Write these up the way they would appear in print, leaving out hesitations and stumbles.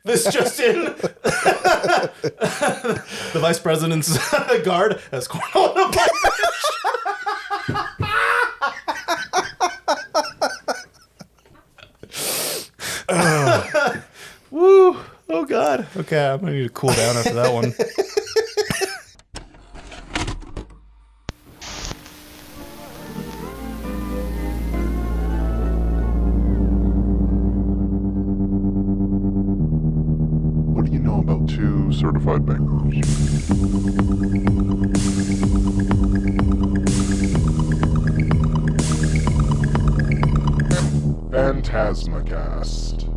This just in. The vice president's guard has cornhole in a pipe bench. Woo. Oh, God. Okay, I'm going to need to cool down after that one. What do you know about two certified bangers? PhantasmaCast.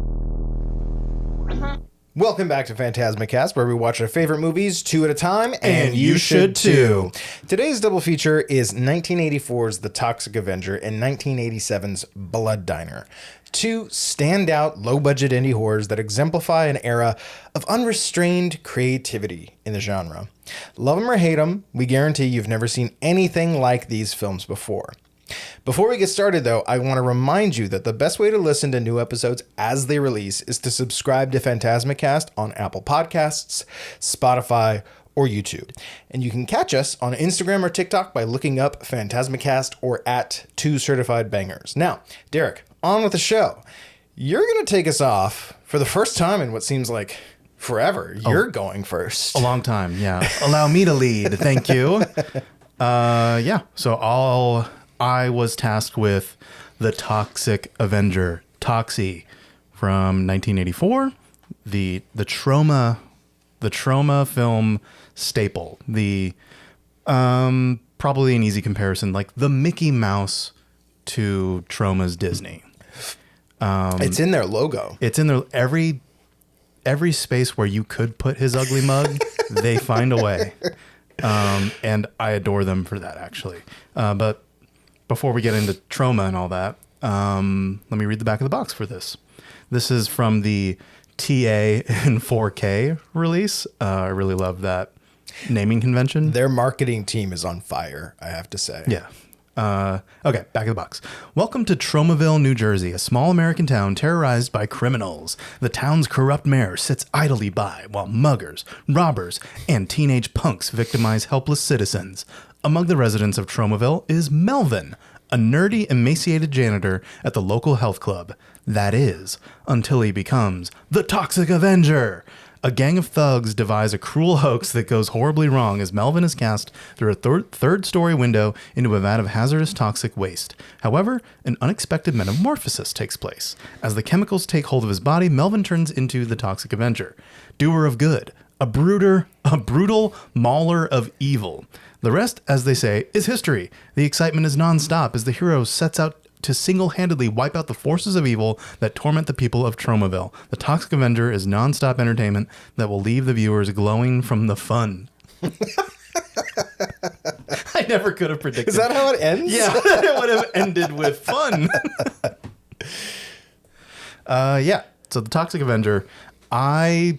Welcome back to PhantasmaCast, where we watch our favorite movies two at a time, and you should too. Today's double feature is 1984's The Toxic Avenger and 1987's Blood Diner. Two standout, low-budget indie horrors that exemplify an era of unrestrained creativity in the genre. Love them or hate them, we guarantee you've never seen anything like these films before. Before we get started, though, I want to remind you that the best way to listen to new episodes as they release is to subscribe to PhantasmaCast on Apple Podcasts, Spotify, or YouTube. And you can catch us on Instagram or TikTok by looking up PhantasmaCast or at 2CertifiedBangers. Now, Derek, on with the show. You're going to take us off for the first time in what seems like forever. You're going first. A long time, yeah. Allow me to lead. Thank you. So I was tasked with The Toxic Avenger, Toxie, from 1984, the Troma film staple, the probably an easy comparison, like the Mickey Mouse to Troma's Disney. It's in their logo. It's in their every space where you could put his ugly mug, they find a way. And I adore them for that, actually. But before we get into Troma and all that, let me read the back of the box for this. This is from the TA in 4K release. I really love that naming convention. Their marketing team is on fire, I have to say. Yeah. Okay, back of the box. Welcome to Tromaville, New Jersey, a small American town terrorized by criminals. The town's corrupt mayor sits idly by while muggers, robbers, and teenage punks victimize helpless citizens. Among the residents of Tromaville is Melvin, a nerdy, emaciated janitor at the local health club. That is, until he becomes the Toxic Avenger. A gang of thugs devise a cruel hoax that goes horribly wrong as Melvin is cast through a third-story window into a vat of hazardous toxic waste. However, an unexpected metamorphosis takes place. As the chemicals take hold of his body, Melvin turns into the Toxic Avenger, doer of good, a brutal mauler of evil. The rest, as they say, is history. The excitement is nonstop as the hero sets out to single-handedly wipe out the forces of evil that torment the people of Tromaville. The Toxic Avenger is nonstop entertainment that will leave the viewers glowing from the fun. I never could have predicted. Is that how it ends? Yeah, it would have ended with fun. So the Toxic Avenger, my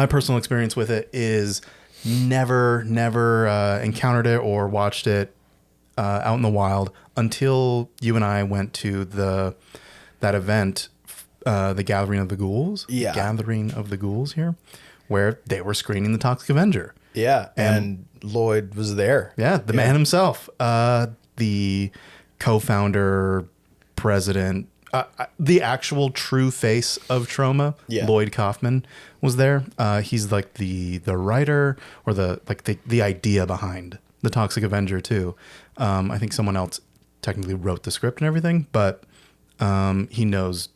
personal experience with it is never encountered it or watched it out in the wild until you and I went to that event, the Gathering of the Ghouls. Yeah. Gathering of the Ghouls here, where they were screening the Toxic Avenger. Yeah, and Lloyd was there. Yeah, the man himself, the co-founder, president, the actual true face of Troma, Lloyd Kaufman, was there. He's like the writer or the idea behind the Toxic Avenger too. I think someone else technically wrote the script and everything, but he knows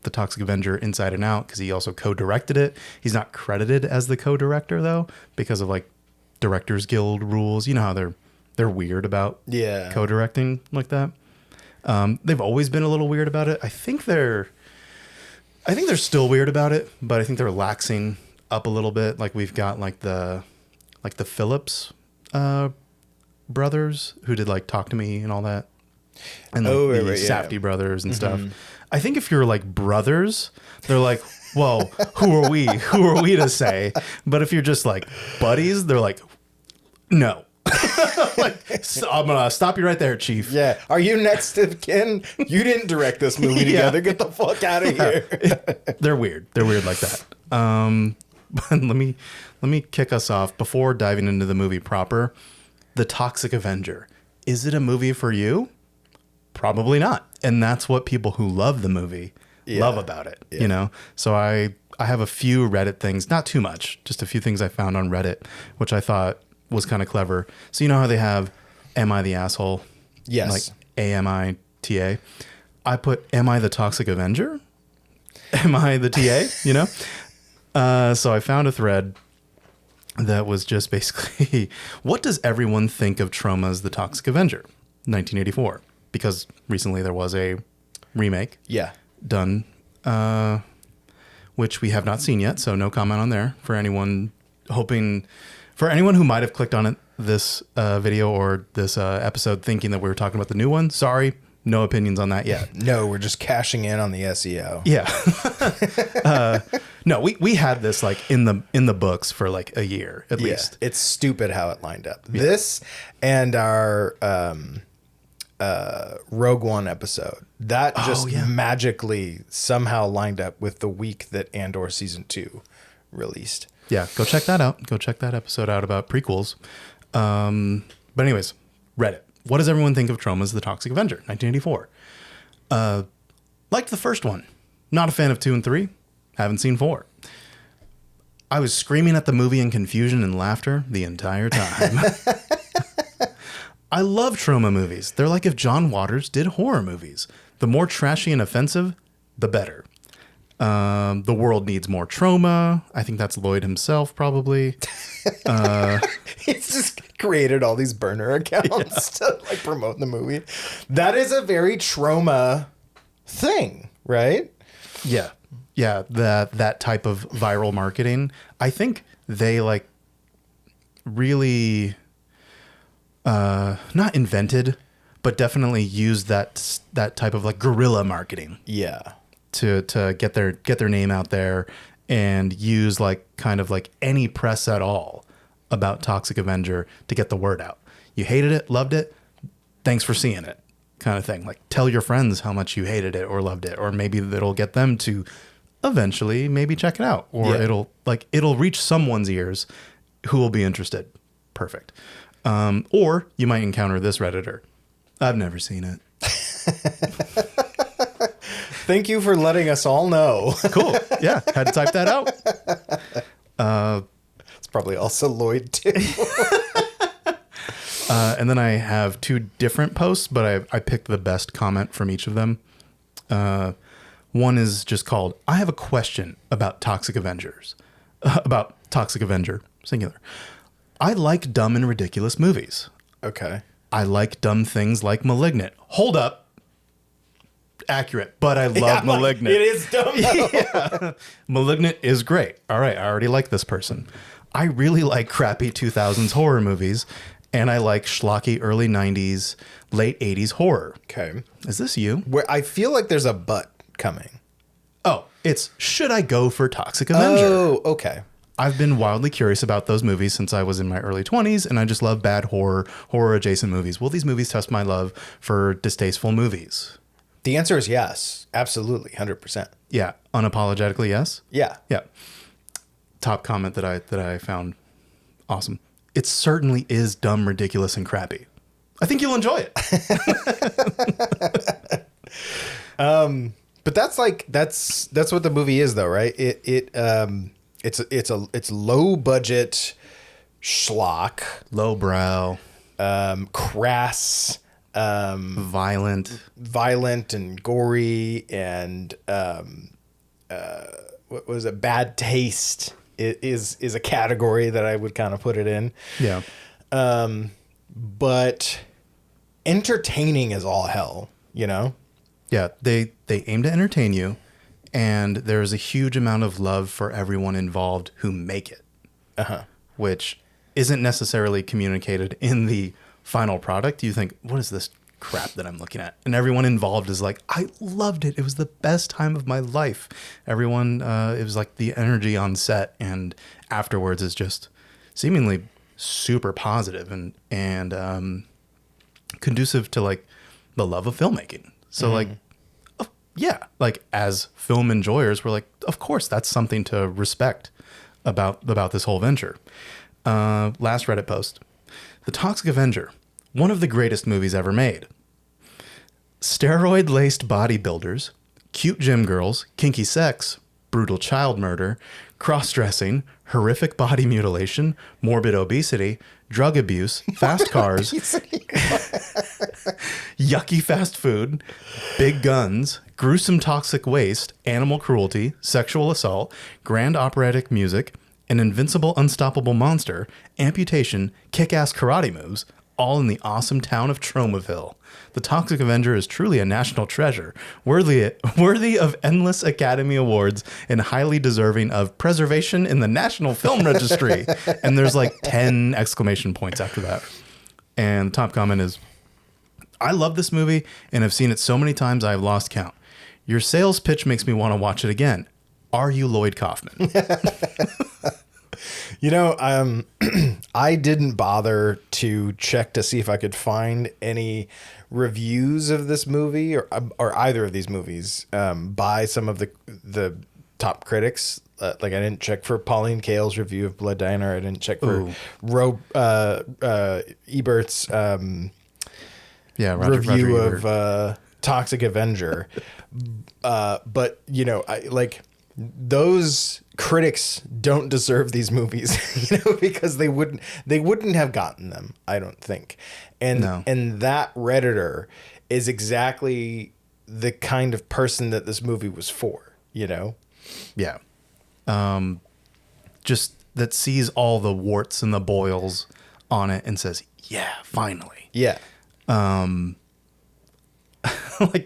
the Toxic Avenger inside and out because he also co-directed it. He's not credited as the co-director though because of like Directors Guild rules. You know how they're weird about co-directing like that. They've always been a little weird about it. I think they're still weird about it, but I think they're laxing up a little bit. Like we've got like the Phillips brothers who did like Talk to Me and all that, and like the Safdie brothers and stuff. I think if you're like brothers, they're like, well, who are we? Who are we to say? But if you're just like buddies, they're like, no. Like, so I'm gonna stop you right there, Chief. Yeah. Are you next of kin? You didn't direct this movie together. Get the fuck out of here. They're weird. They're weird like that. But let me kick us off before diving into the movie proper. The Toxic Avenger. Is it a movie for you? Probably not. And that's what people who love the movie love about it. Yeah. You know. So I have a few Reddit things, not too much, just a few things I found on Reddit, which I thought was kind of clever. So you know how they have "Am I the asshole?" Yes. Like AMITA. I put "Am I the Toxic Avenger?" Am I the TA? You know? So I found a thread that was just basically, what does everyone think of Troma's The Toxic Avenger, 1984? Because recently there was a remake done, which we have not seen yet, so no comment on there for anyone who might have clicked on it, this video or this episode thinking that we were talking about the new one. Sorry, no opinions on that yet. No, we're just cashing in on the SEO. Yeah. No, we had this like in the books for like a year at least. It's stupid how it lined up. Yeah. This and our Rogue One episode that just magically somehow lined up with the week that Andor season 2 released. Yeah, go check that out. Go check that episode out about prequels. But anyways, Reddit. What does everyone think of Troma's The Toxic Avenger, 1984? Liked the first one. Not a fan of 2 and 3. Haven't seen 4. I was screaming at the movie in confusion and laughter the entire time. I love Troma movies. They're like if John Waters did horror movies. The more trashy and offensive, the better. The world needs more Troma. I think that's Lloyd himself, probably. He's just created all these burner accounts to like promote the movie. That is a very Troma thing, right? Yeah. Yeah, that type of viral marketing. I think they like really not invented, but definitely used that type of like guerrilla marketing. Yeah. To get their name out there and use like kind of like any press at all about Toxic Avenger to get the word out. You hated it, loved it, thanks for seeing it, kind of thing. Like tell your friends how much you hated it or loved it, or maybe that'll get them to eventually maybe check it out, or it'll reach someone's ears who will be interested. Perfect. Or you might encounter this Redditor. I've never seen it. Thank you for letting us all know. Cool. Yeah. Had to type that out. It's probably also Lloyd too. And then I have 2 different posts, but I picked the best comment from each of them. One is just called, I have a question about Toxic Avengers. About Toxic Avenger, singular. I like dumb and ridiculous movies. Okay. I like dumb things like Malignant. Hold up. Accurate, but I love Malignant. It is dumb. Yeah. Malignant is great. All right, I already like this person. I really like crappy 2000s horror movies, and I like schlocky early 90s, late 80s horror. Okay. Is this you? Where I feel like there's a but coming. Oh, it's should I go for Toxic Avenger? Oh, okay. I've been wildly curious about those movies since I was in my early 20s, and I just love bad horror adjacent movies. Will these movies test my love for distasteful movies? The answer is yes. Absolutely. 100%. Yeah. Unapologetically, yes? Yeah. Yeah. Top comment that I found awesome. It certainly is dumb, ridiculous, and crappy. I think you'll enjoy it. But that's what the movie is though, right? It's low budget schlock, Lowbrow, crass, violent and gory, and what was it? Bad taste is a category that I would kind of put it in. Yeah. But entertaining is all hell, you know? Yeah, they aim to entertain you, and there's a huge amount of love for everyone involved who make it. Which isn't necessarily communicated in the final product. You think, what is this crap that I'm looking at? And everyone involved is like, I loved it. It was the best time of my life. Everyone, it was like the energy on set and afterwards is just seemingly super positive and conducive to like the love of filmmaking. So like, yeah, like as film enjoyers, we're like, of course, that's something to respect about this whole venture. Last Reddit post. The Toxic Avenger, one of the greatest movies ever made. Steroid-laced bodybuilders, cute gym girls, kinky sex, brutal child murder, cross-dressing, horrific body mutilation, morbid obesity, drug abuse, fast cars, yucky fast food, big guns, gruesome toxic waste, animal cruelty, sexual assault, grand operatic music, an invincible unstoppable monster, amputation, kick-ass karate moves, all in the awesome town of Tromaville. The Toxic Avenger is truly a national treasure, worthy of endless Academy Awards and highly deserving of preservation in the National Film Registry. And there's like 10 exclamation points after that. And the top comment is, I love this movie and have seen it so many times I've lost count. Your sales pitch makes me want to watch it again. Are you Lloyd Kaufman? You know, I didn't bother to check to see if I could find any reviews of this movie or either of these movies by some of the top critics. Like I didn't check for Pauline Kael's review of Blood Diner. I didn't check for Ebert's Roger review Ebert. of Toxic Avenger. But you know, those critics don't deserve these movies, you know, because they wouldn't have gotten them, I don't think. And that Redditor is exactly the kind of person that this movie was for, you know? Yeah. Just that sees all the warts and the boils on it and says, yeah, finally. Yeah.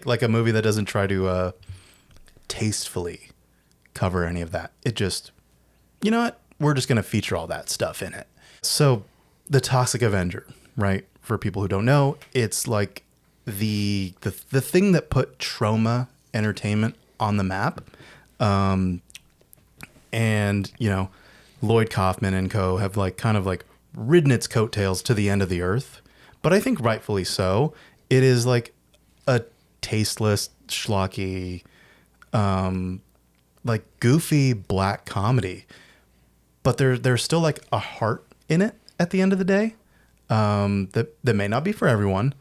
like a movie that doesn't try to tastefully cover any of that. It just, you know what? We're just going to feature all that stuff in it. So the Toxic Avenger, right? For people who don't know, it's like the thing that put Troma Entertainment on the map. And, you know, Lloyd Kaufman and co have like kind of like ridden its coattails to the end of the earth. But I think rightfully so. It is like a tasteless, schlocky, like goofy black comedy, but there's still like a heart in it at the end of the day, that may not be for everyone.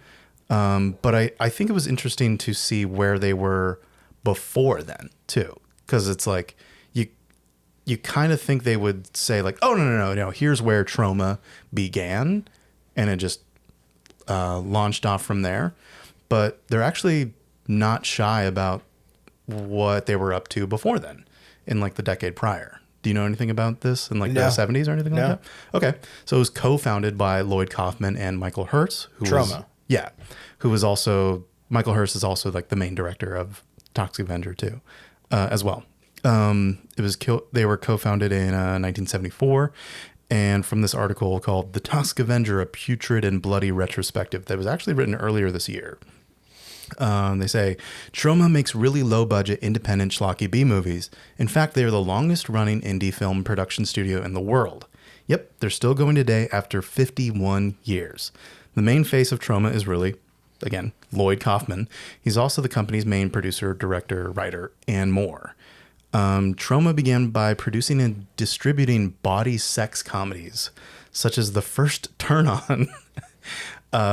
But I think it was interesting to see where they were before then too. Cause it's like, you kind of think they would say like, oh no, here's where Troma began. And it just, launched off from there, but they're actually not shy about what they were up to before then in like the decade prior. Do you know anything about this in like the 70s or anything like that? Okay. So it was co-founded by Lloyd Kaufman and Michael Herz, who was also, Michael Herz is also like the main director of Toxic Avenger too, as well. They were co-founded in 1974. And from this article called The Toxic Avenger, a Putrid and Bloody Retrospective that was actually written earlier this year. They say, Troma makes really low-budget, independent, schlocky B-movies. In fact, they are the longest-running indie film production studio in the world. Yep, they're still going today after 51 years. The main face of Troma is really, again, Lloyd Kaufman. He's also the company's main producer, director, writer, and more. Troma began by producing and distributing body sex comedies, such as The First Turn On,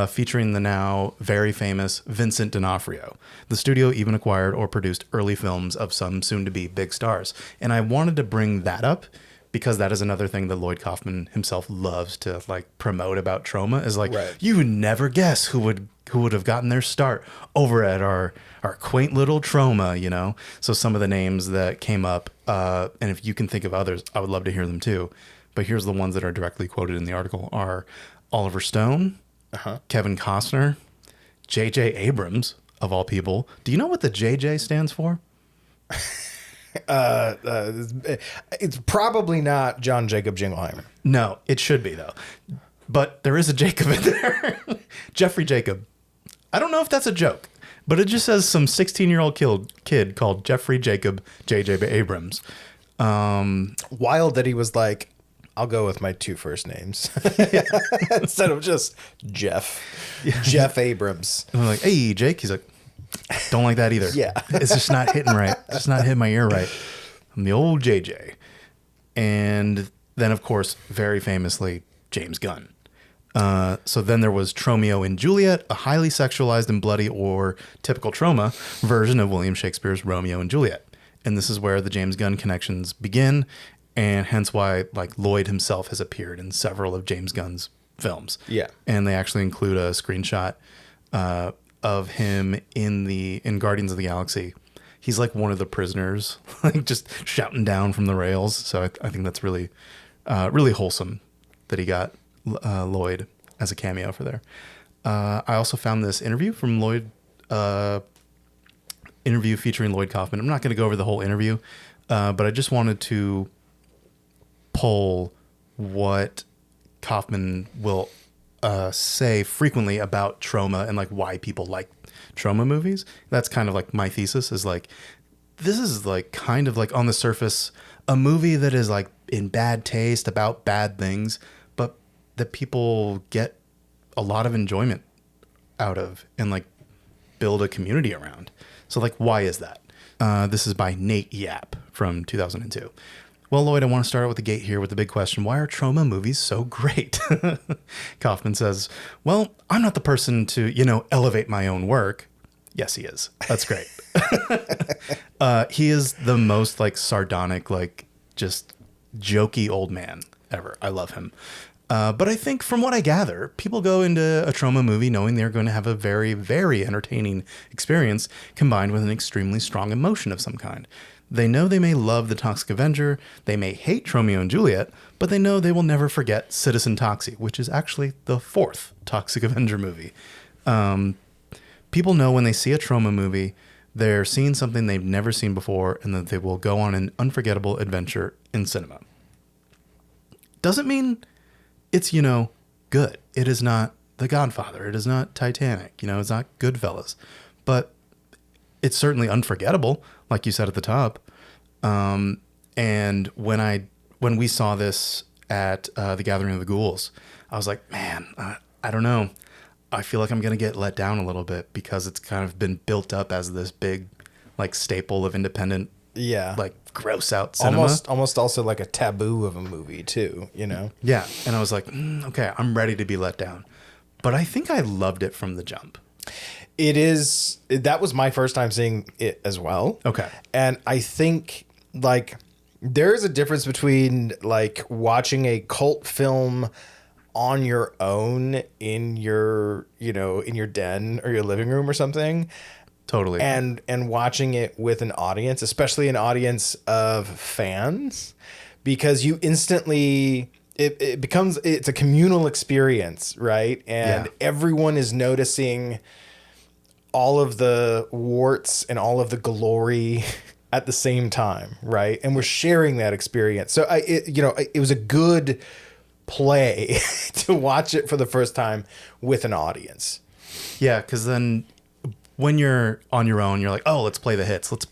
featuring the now very famous Vincent D'Onofrio. The studio even acquired or produced early films of some soon-to-be big stars. And I wanted to bring that up because that is another thing that Lloyd Kaufman himself loves to like promote about Troma is like, you would never guess who would have gotten their start over at our quaint little Troma, you know? So some of the names that came up, and if you can think of others, I would love to hear them too. But here's the ones that are directly quoted in the article are Oliver Stone, Kevin Costner, J.J. Abrams, of all people. Do you know what the J.J. stands for? It's probably not John Jacob Jingleheimer. No, it should be though. But there is a Jacob in there. Jeffrey Jacob. I don't know if that's a joke, but it just says some 16-year-old kid called Jeffrey Jacob J.J. Abrams. Wild that he was like, I'll go with my 2 first names instead of just Jeff. Jeff Abrams. And I'm like, hey, Jake. He's like, don't like that either. Yeah. It's just not hitting right. It's just not hitting my ear right. I'm the old JJ. And then, of course, very famously, James Gunn. So then there was Tromeo and Juliet, a highly sexualized and bloody or typical Troma version of William Shakespeare's Romeo and Juliet. And this is where the James Gunn connections begin, and hence why like Lloyd himself has appeared in several of James Gunn's films. Yeah. And they actually include a screenshot of him in Guardians of the Galaxy. He's like one of the prisoners, like just shouting down from the rails. So I think that's really, really wholesome that he got Lloyd as a cameo for there. I also found this interview from Lloyd, interview featuring Lloyd Kaufman. I'm not going to go over the whole interview, but I just wanted to pull what Kaufman will say frequently about Troma and like why people like Troma movies. That's kind of like my thesis is like, this is like kind of like on the surface, a movie that is like in bad taste about bad things, but that people get a lot of enjoyment out of and like build a community around. So like, why is that? This is by Nate Yap from 2002. Well, Lloyd, I want to start out with the gate here with the big question. Why are Troma movies so great? Kaufman says, well, I'm not the person to, elevate my own work. Yes, he is. That's great. He is the most like sardonic, like just jokey old man ever. I love him. But I think from what I gather, people go into a Troma movie knowing they're going to have a very, very entertaining experience combined with an extremely strong emotion of some kind. They know they may love the Toxic Avenger, they may hate Tromeo and Juliet, but they know they will never forget Citizen Toxie, which is actually the 4th Toxic Avenger movie. People know when they see a Troma movie, they're seeing something they've never seen before and that they will go on an unforgettable adventure in cinema. Doesn't mean it's, good. It is not The Godfather. It is not Titanic. It's not Goodfellas. But it's certainly unforgettable, like you said at the top. And when we saw this at the Gathering of the Ghouls, I was like, man, I don't know. I feel like I'm going to get let down a little bit because it's kind of been built up as this big like staple of independent, like gross out cinema. Almost also like a taboo of a movie too, Yeah. And I was like, okay, I'm ready to be let down. But I think I loved it from the jump. That was my first time seeing it as well. Okay. And I think like there's a difference between like watching a cult film on your own in your, in your den or your living room or something. Totally. And watching it with an audience, especially an audience of fans, because you instantly it's a communal experience, right? And everyone is noticing all of the warts and all of the glory at the same time, right? And we're sharing that experience. So it was a good play to watch it for the first time with an audience. Yeah, because then when you're on your own, you're like, oh, let's play the hits. Let's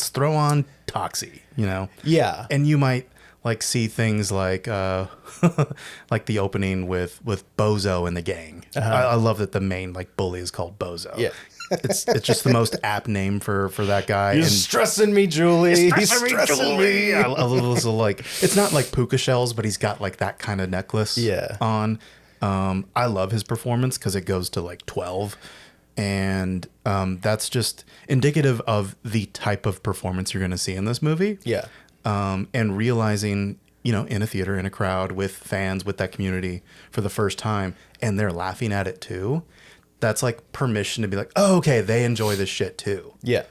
throw on Toxie, Yeah. And you might like see things like like the opening with Bozo and the gang. I love that the main like bully is called Bozo. Yeah. It's just the most apt name for that guy. You're stressing me, Julie. He's stressing me. I love those like, it's not like puka shells, but he's got like that kind of necklace on. I love his performance because it goes to like 12. And that's just indicative of the type of performance you're going to see in this movie. Yeah. And realizing, in a theater, in a crowd with fans, with that community for the first time, and they're laughing at it too. That's like permission to be like, oh, okay, they enjoy this shit too. Yeah.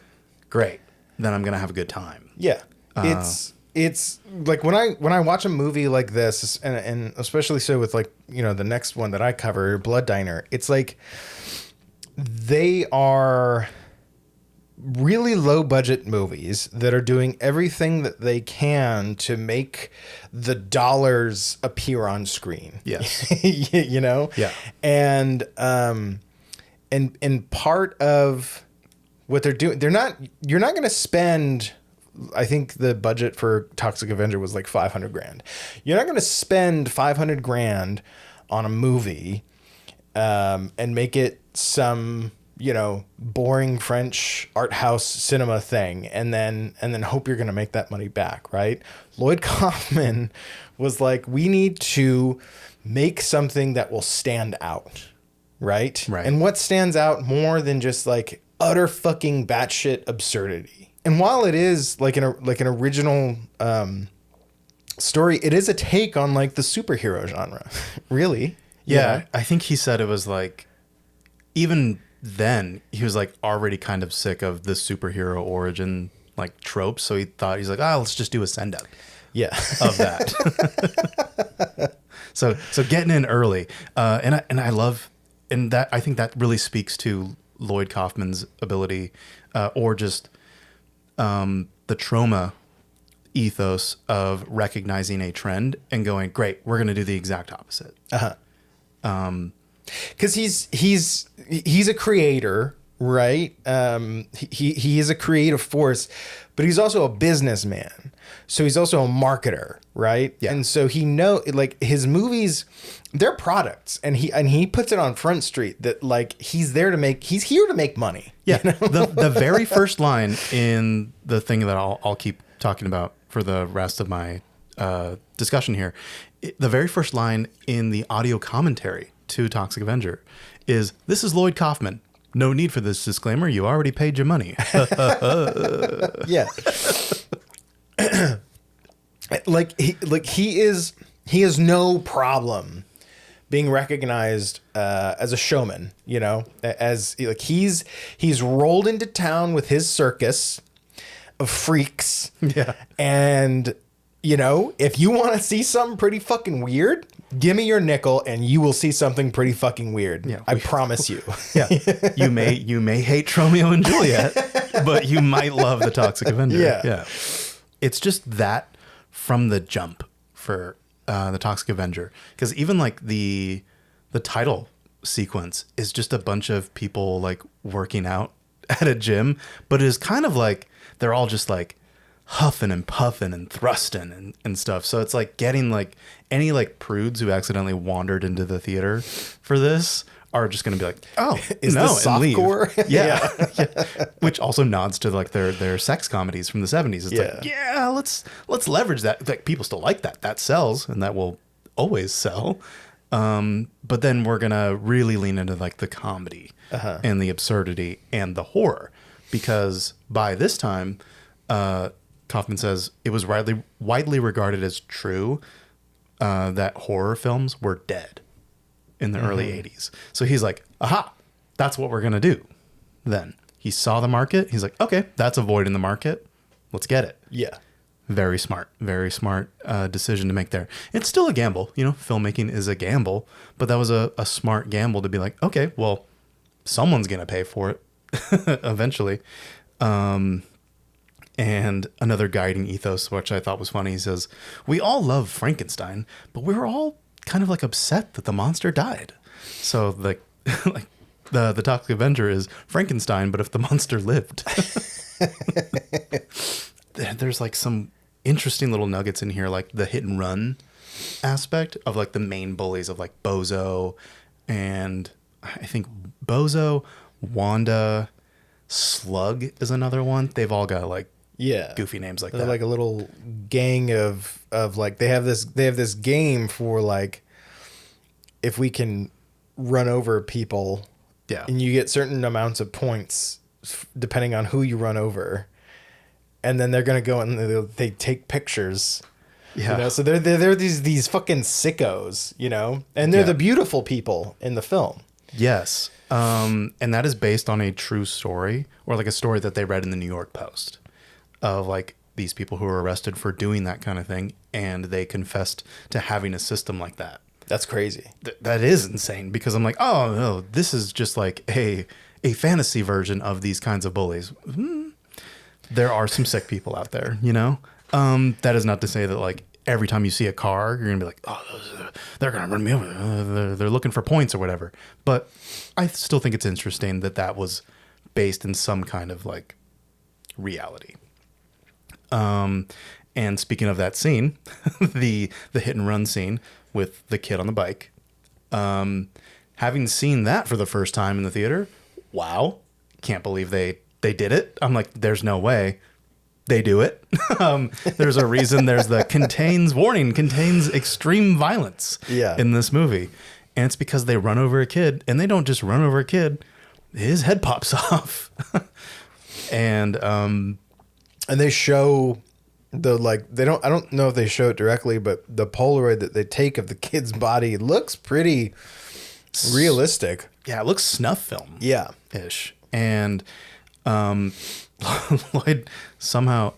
Great. Then I'm going to have a good time. Yeah. It's like when I watch a movie like this, and especially so with like, the next one that I cover, Blood Diner, it's like they are really low budget movies that are doing everything that they can to make the dollars appear on screen. Yes. Yeah. And part of what they're doing, you're not going to spend I think the budget for Toxic Avenger was like 500 grand. You're not going to spend 500 grand on a movie and make it some, boring French art house cinema thing and then hope you're going to make that money back, right? Lloyd Kaufman was like, we need to make something that will stand out, right? Right. And what stands out more than just like utter fucking batshit absurdity? And while it is like an original story, it is a take on like the superhero genre, really. Yeah, I think he said it was like, even then he was like already kind of sick of the superhero origin like tropes. So he's like, let's just do a send up. Yeah. Of that. so getting in early, and I love, and that I think that really speaks to Lloyd Kaufman's ability, or just the Troma ethos of recognizing a trend and going, great, we're going to do the exact opposite. Because he's a creator, right? He is a creative force, but he's also a businessman. So he's also a marketer, right? Yeah. And so like his movies, they're products, and he puts it on Front Street that like he's here to make money. Yeah. The very first line in the thing that I'll keep talking about for the rest of my discussion here, the very first line in the audio commentary to Toxic Avenger is, "This is Lloyd Kaufman. No need for this disclaimer. You already paid your money." Yeah. he has no problem being recognized as a showman, as like he's rolled into town with his circus of freaks. Yeah. And if you want to see something pretty fucking weird, give me your nickel and you will see something pretty fucking weird. Yeah, I promise you. Yeah. You may hate Romeo and Juliet, but you might love the Toxic Avenger. Yeah. It's just that from the jump for the Toxic Avenger, because even like the title sequence is just a bunch of people like working out at a gym, but it is kind of like they're all just like huffing and puffing and thrusting and stuff. So it's like getting like any like prudes who accidentally wandered into the theater for this are just going to be like, oh, Is no, this and leave. softcore? Yeah. Yeah. Which also nods to like their sex comedies from the 70s. It's like, yeah, let's leverage that. Like, people still like that. That sells, and that will always sell. But then we're going to really lean into like the comedy and the absurdity and the horror, because by this time, Kaufman says it was widely regarded as true that horror films were dead in the early 80s. So he's like, aha, that's what we're going to do. Then he saw the market. He's like, okay, that's a void in the market. Let's get it. Yeah. Very smart decision to make there. It's still a gamble. Filmmaking is a gamble, but that was a smart gamble to be like, okay, well, someone's going to pay for it eventually. And another guiding ethos, which I thought was funny, he says, we all love Frankenstein, but we were all kind of like upset that the monster died. So like the Toxic Avenger is Frankenstein, but if the monster lived. There's like some interesting little nuggets in here, like the hit and run aspect of like the main bullies of like Bozo, and I think Bozo, Wanda, Slug is another one. They've all got like goofy names like They're that. like a little gang of like they have this game for like, if we can run over people, and you get certain amounts of points depending on who you run over, and then they're gonna go and they take pictures. So they're these fucking sickos, and they're the beautiful people in the film. Yes. And that is based on a true story, or like a story that they read in the New York Post, of like these people who were arrested for doing that kind of thing, and they confessed to having a system like that. That's crazy. That is insane, because I'm like, oh no, this is just like a fantasy version of these kinds of bullies. There are some sick people out there, That is not to say that like every time you see a car, you're gonna be like, oh, they're gonna run me over. They're looking for points or whatever. But I still think it's interesting that was based in some kind of like reality. And speaking of that scene, the hit and run scene with the kid on the bike, having seen that for the first time in the theater, wow, can't believe they did it. I'm like, there's no way they do it. There's a reason there's the contains extreme violence in this movie. And it's because they run over a kid, and they don't just run over a kid. His head pops off. And they show I don't know if they show it directly, but the Polaroid that they take of the kid's body looks pretty realistic. Yeah, it looks snuff film. Yeah. Ish. And Lloyd somehow,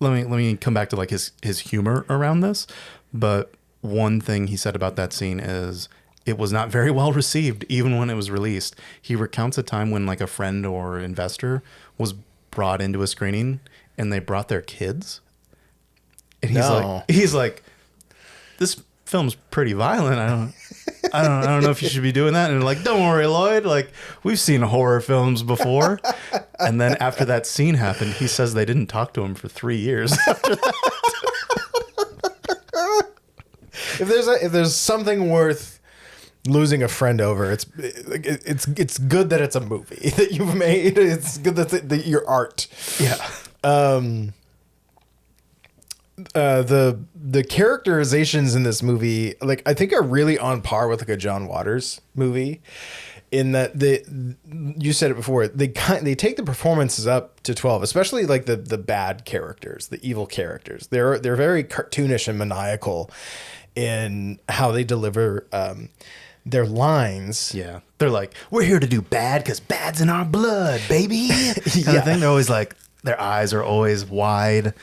let me come back to like his humor around this, but one thing he said about that scene is it was not very well received even when it was released. He recounts a time when like a friend or investor was brought into a screening and they brought their kids. And he's like, this film's pretty violent. I don't know if you should be doing that. And they're like, don't worry, Lloyd. Like, we've seen horror films before. And then after that scene happened, he says they didn't talk to him for 3 years after that. If there's something worth losing a friend over, it's good that it's a movie that you've made. It's good that your art. Yeah. The characterizations in this movie, like, I think are really on par with like a John Waters movie, in that you said it before, they take the performances up to 12, especially like the bad characters, the evil characters. They're very cartoonish and maniacal in how they deliver their lines. Yeah. They're like, we're here to do bad because bad's in our blood, baby. I think they're always like, their eyes are always wide.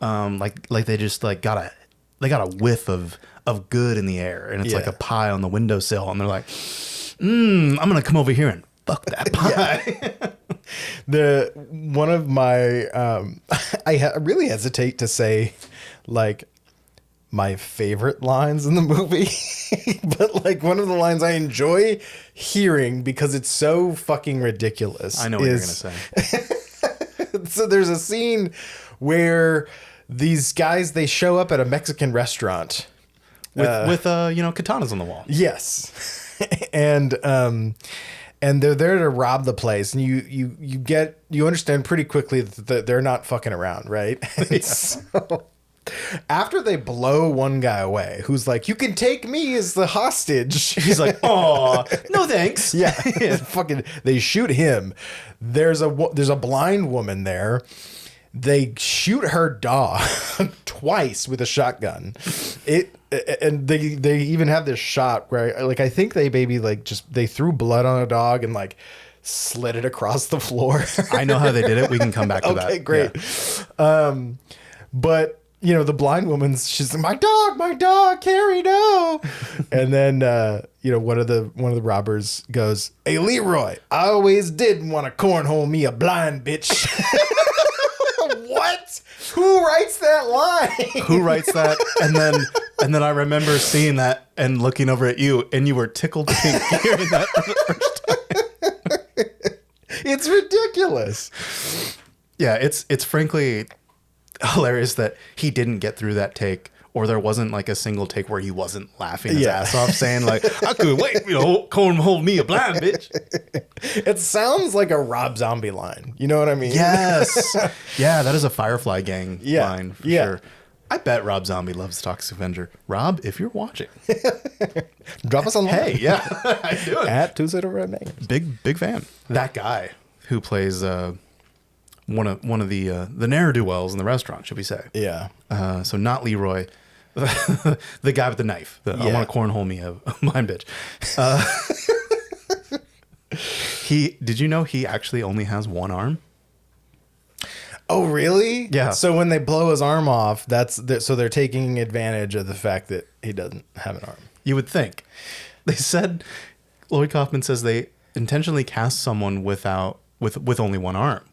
Like they just like got a whiff of good in the air, and it's like a pie on the windowsill, and they're like, I'm gonna come over here and fuck that pie. One of my I really hesitate to say like my favorite lines in the movie, but like one of the lines I enjoy hearing because it's so fucking ridiculous. I know what you're gonna say. So there's a scene where these guys, they show up at a Mexican restaurant with katanas on the wall. Yes. And they're there to rob the place, and you understand pretty quickly that they're not fucking around, right? So after they blow one guy away, who's like, you can take me as the hostage. He's like, oh, no thanks. Yeah. Fucking, they shoot him. There's a blind woman there. They shoot her dog twice with a shotgun. And they even have this shot where, like, I think they they threw blood on a dog and like slid it across the floor. I know how they did it. We can come back to that. Okay, great. Yeah. But the blind woman's, she's like, my dog, Carrie, no. And then one of the robbers goes, hey, Leroy, I always did want to cornhole me a blind bitch. What? Who writes that line? Who writes that? And then I remember seeing that and looking over at you, and you were tickled pink hearing that for the first time. It's ridiculous. Yeah, it's frankly hilarious that he didn't get through that take, or there wasn't like a single take where he wasn't laughing his ass off, saying like, I could wait, cornhole me a blind bitch. It sounds like a Rob Zombie line. You know what I mean? Yes. Yeah, that is a Firefly Gang line for sure. I bet Rob Zombie loves Toxic Avenger. Rob, if you're watching, drop us a line. Hey, yeah, I do it. At Tuesday to Red Names. Big fan. That guy who plays one of the ne'er-do-wells in the restaurant, should we say? Yeah. So not Leroy, the guy with the knife. I want to cornhole me a blind bitch. Did you know he actually only has one arm? Oh, really? Yeah. So when they blow his arm off, so they're taking advantage of the fact that he doesn't have an arm. You would think. They said, Lloyd Kaufman says they intentionally cast someone with only one arm.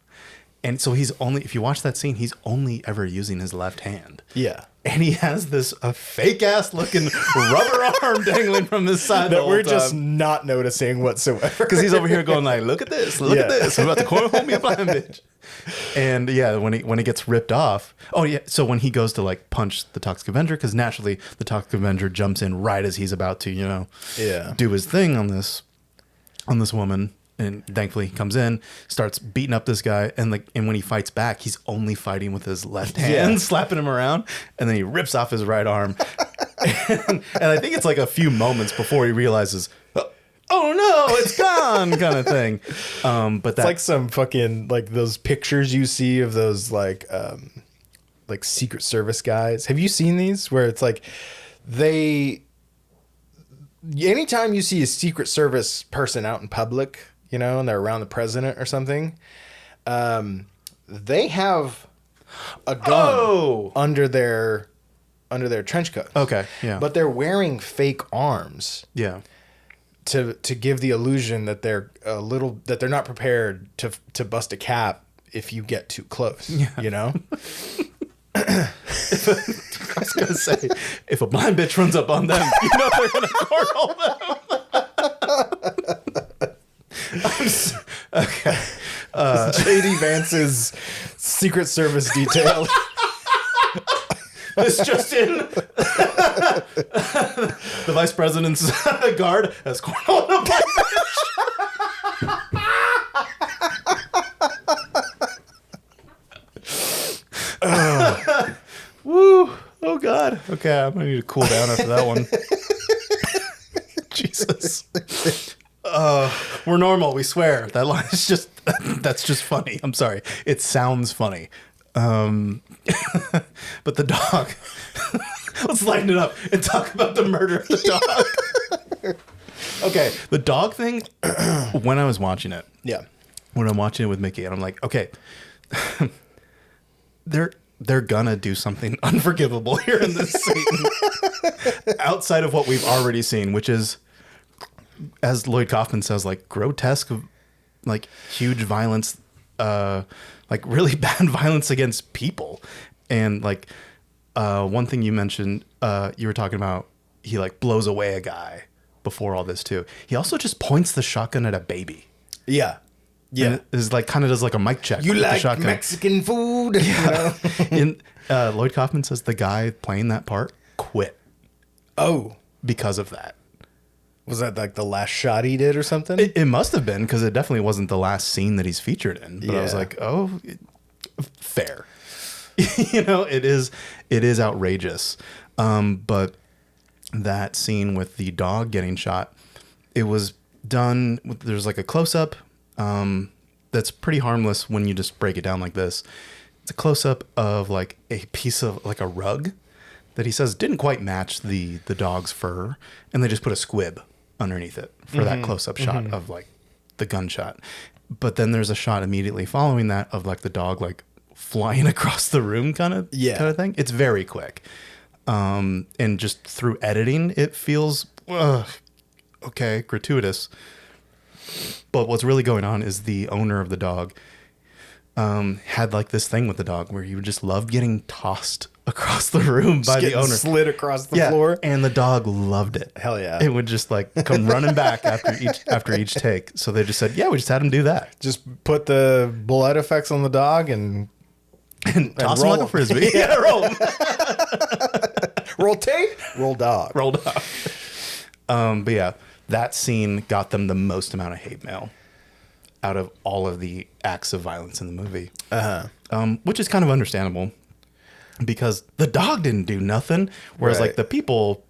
And so he's only, if you watch that scene, he's only ever using his left hand. Yeah. and he has this a fake ass looking rubber arm dangling from his side that we're just not noticing whatsoever. because he's over here going like, look at this, I'm about to corner me a blind bitch. And yeah, when he gets ripped off, so when he goes to like punch the Toxic Avenger, because naturally the Toxic Avenger jumps in right as he's about to do his thing on this woman. And thankfully he comes in, starts beating up this guy, and when he fights back, he's only fighting with his left hand, slapping him around, and then he rips off his right arm. and I think it's like a few moments before he realizes, oh no, it's gone, kind of thing. But it's like some fucking like those pictures you see of those like Secret Service guys. Have you seen these where it's like anytime you see a Secret Service person out in public, and they're around the president or something, they have a gun under their trench coat. Okay, yeah. But they're wearing fake arms. Yeah. To give the illusion that they're not prepared to bust a cap if you get too close. Yeah. I was gonna say, if a blind bitch runs up on them, they're gonna cornhole them. Okay. J.D. Vance's Secret Service detail. This just in. The vice president's guard has cornholed a blind bitch. Woo. Oh, God. Okay, I'm going to need to cool down after that one. Jesus. We're normal, we swear. That line is that's just funny. I'm sorry. It sounds funny. But the dog, let's lighten it up and talk about the murder of the dog. Okay, the dog thing, when I was watching it. Yeah. When I'm watching it with Mickey, and I'm like, okay, they're gonna do something unforgivable here in this scene. Outside of what we've already seen, which is, as Lloyd Kaufman says, like grotesque, like huge violence, like really bad violence against people. And like one thing you mentioned, you were talking about, he like blows away a guy before all this too. He also just points the shotgun at a baby. Yeah. Yeah. And is like kind of does like a mic check. You with like the shotgun. Mexican food? Yeah. And Lloyd Kaufman says the guy playing that part quit. Oh. Because of that. Was that like the last shot he did or something? It must have been, because it definitely wasn't the last scene that he's featured in. But I was like, oh, fair. It is outrageous. But that scene with the dog getting shot, it was done with, there's like a close-up that's pretty harmless when you just break it down like this. It's a close-up of like a piece of like a rug that he says didn't quite match the dog's fur, and they just put a squib underneath it for that close-up shot of like the gunshot. But then there's a shot immediately following that of like the dog like flying across the room kind of thing. It's very quick. And just through editing, it feels okay, gratuitous. But what's really going on is the owner of the dog had like this thing with the dog where he would just love getting tossed across the room by the owner. Slid across the floor. And the dog loved it. Hell yeah. It would just like come running back after each take. So they just said, yeah, we just had him do that. Just put the blood effects on the dog and toss him like a frisbee. Yeah, roll him. Roll tape, roll dog. Roll dog. But yeah, that scene got them the most amount of hate mail out of all of the acts of violence in the movie. Which is kind of understandable, because the dog didn't do nothing, whereas like the people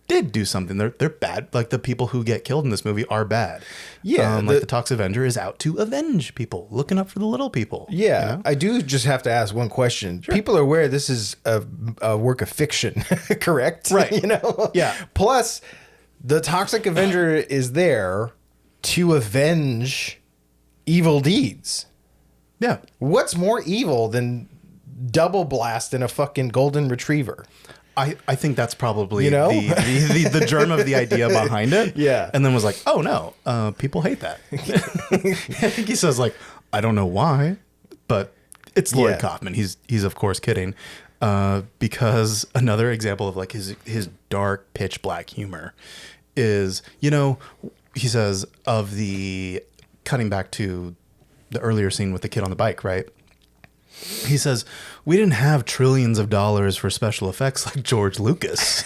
did do something. They're bad. Like the people who get killed in this movie are bad. Yeah, like the Toxic Avenger is out to avenge people, looking up for the little people. Yeah, I do just have to ask one question. Sure. People are aware this is a work of fiction, correct? Right. Yeah. Plus, the Toxic Avenger is there to avenge evil deeds. Yeah. What's more evil than double blasting a fucking golden retriever? I think that's probably the germ of the idea behind it. Yeah. And then was like, oh no, people hate that. I think he says like, I don't know why, but it's Lloyd Kaufman. He's of course kidding. because another example of like his dark pitch black humor is, he says of the cutting back to the earlier scene with the kid on the bike, right? He says, we didn't have trillions of dollars for special effects like George Lucas.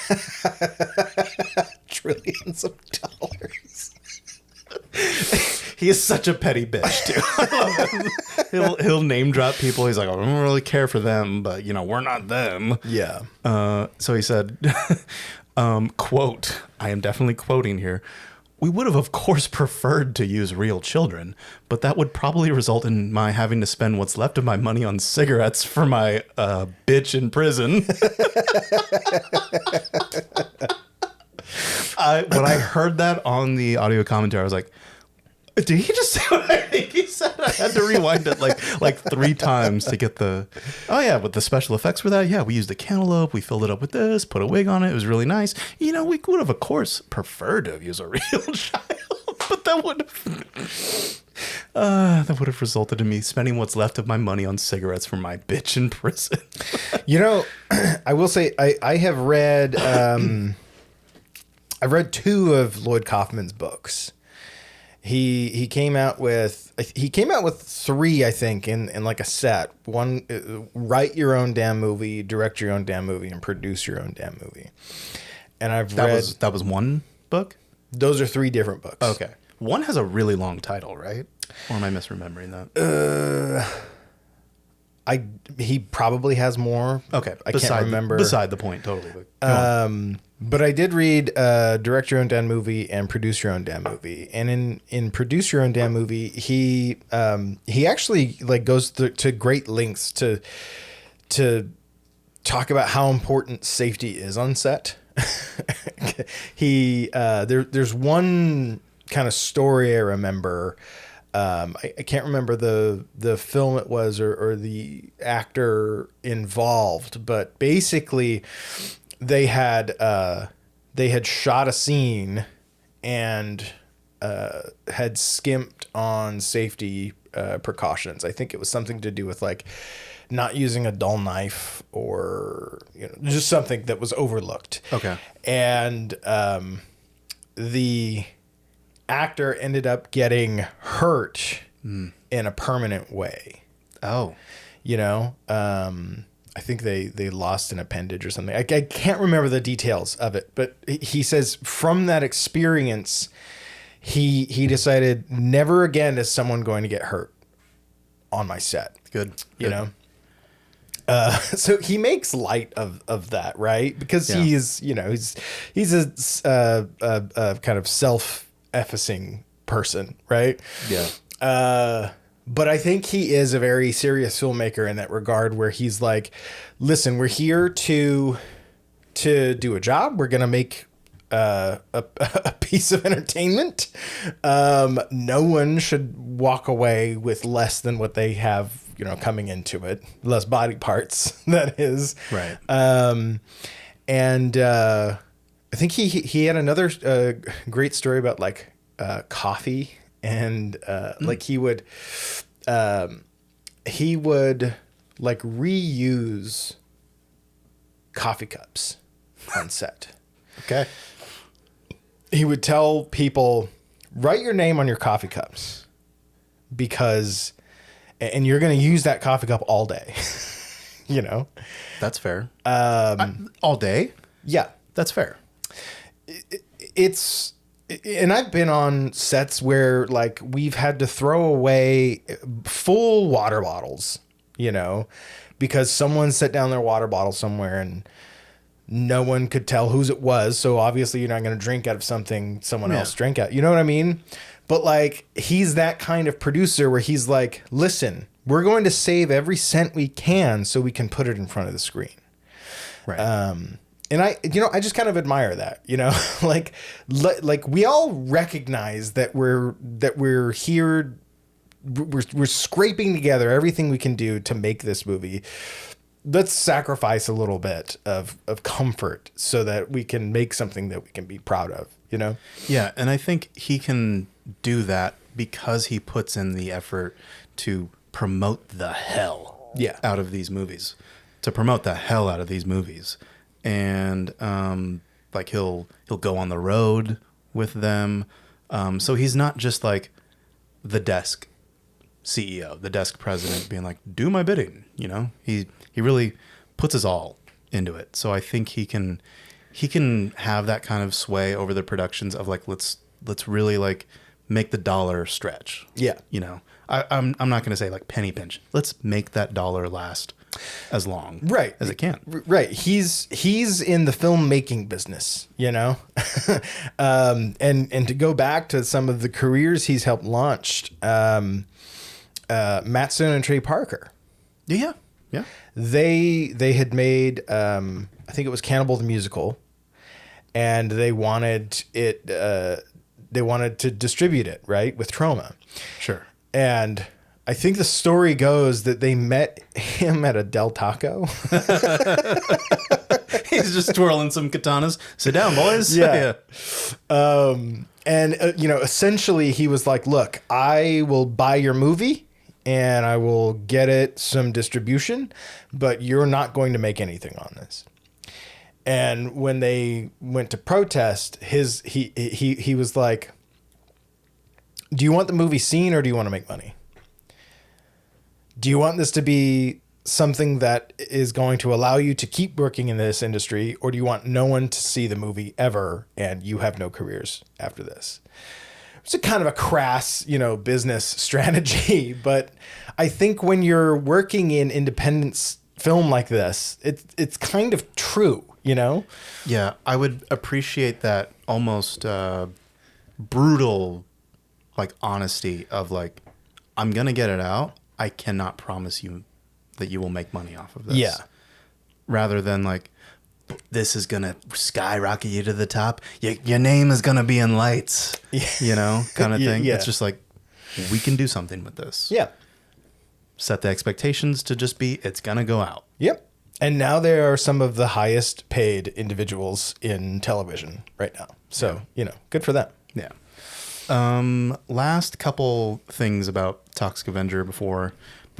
Trillions of dollars. He is such a petty bitch, too. I love him. He'll name drop people. He's like, I don't really care for them, but, we're not them. Yeah. So he said, quote, I am definitely quoting here. We would have, of course, preferred to use real children, but that would probably result in my having to spend what's left of my money on cigarettes for my bitch in prison. When I heard that on the audio commentary, I was like, did he just say what I think he said? I had to rewind it like 3 times to get with the special effects for that. Yeah, we used the cantaloupe. We filled it up with this, put a wig on it. It was really nice. We would have, of course, preferred to have used a real child, but that would have resulted in me spending what's left of my money on cigarettes for my bitch in prison. I will say I have read I've read 2 of Lloyd Kaufman's books. He came out with 3, I think, in like a set. One, write your own damn movie, direct your own damn movie, and produce your own damn movie. And that was one book. Those are 3 different books. Okay, one has a really long title, right? Or am I misremembering that? He probably has more. Okay, I can't remember. Beside the point, totally. But I did read Direct Your Own Damn Movie and Produce Your Own Damn Movie. And in Produce Your Own Damn Movie, he actually like goes to great lengths to talk about how important safety is on set. There's one kind of story I remember. I can't remember the film it was or the actor involved, but basically they had shot a scene and had skimped on safety precautions. I think it was something to do with like not using a dull knife or just something that was overlooked. Okay. And the actor ended up getting hurt in a permanent way. Oh. I think they lost an appendage or something. I can't remember the details of it, but he says from that experience, he decided never again is someone going to get hurt on my set. Good. So he makes light of that, right? Because he's a kind of self-effacing person, right? Yeah. But I think he is a very serious filmmaker in that regard, where he's like, listen, we're here to do a job. We're going to make a piece of entertainment. No one should walk away with less than what they have, coming into it, less body parts, that is. Right. And I think he had another great story about like coffee. And like he would like reuse coffee cups on set. Okay. He would tell people, write your name on your coffee cups and you're going to use that coffee cup all day. That's fair. All day? Yeah. That's fair. And I've been on sets where like we've had to throw away full water bottles, because someone set down their water bottle somewhere and no one could tell whose it was. So obviously you're not going to drink out of something someone else drank out. You know what I mean? But like, he's that kind of producer where he's like, listen, we're going to save every cent we can so we can put it in front of the screen. Right. And I just kind of admire that, like we all recognize that we're here, we're scraping together everything we can do to make this movie. Let's sacrifice a little bit of comfort so that we can make something that we can be proud of, Yeah. And I think he can do that because he puts in the effort to promote the hell out of these movies. to promote the hell out of these movies. And like he'll go on the road with them. So he's not just like the desk CEO, the desk president being like, do my bidding, you know? He really puts his all into it. So I think he can have that kind of sway over the productions of like, let's really like make the dollar stretch. Yeah. You know, I'm not going to say like penny pinch. Let's make that dollar last as long as it can. Right. He's in the filmmaking business, you know? And to go back to some of the careers he's helped launch, Matt Stone and Trey Parker. Yeah. They had made, I think it was Cannibal the Musical, and they wanted it, they wanted to distribute it, right, with Troma. Sure. And I think the story goes that they met him at a Del Taco. He's just twirling some katanas. Sit down, boys. Yeah. And, you know, essentially he was like, look, I will buy your movie and I will get it some distribution, but you're not going to make anything on this. And when they went to protest, he was like, do you want the movie seen or do you want to make money? Do you want this to be something that is going to allow you to keep working in this industry, or do you want no one to see the movie ever and you have no careers after this? It's a kind of a crass, you know, business strategy, but I think when you're working in independent film like this, it's kind of true, you know? Yeah, I would appreciate that almost brutal, like, honesty of like, I'm gonna get it out. I cannot promise you that you will make money off of this. Yeah. Rather than like, this is gonna skyrocket you to the top. Your name is gonna be in lights. You know, kind of thing. Yeah. It's just like, we can do something with this. Yeah. Set the expectations to just be, it's gonna go out. Yep. And now they are some of the highest paid individuals in television right now. So, you know, good for them. Yeah. Last couple things about Toxic Avenger before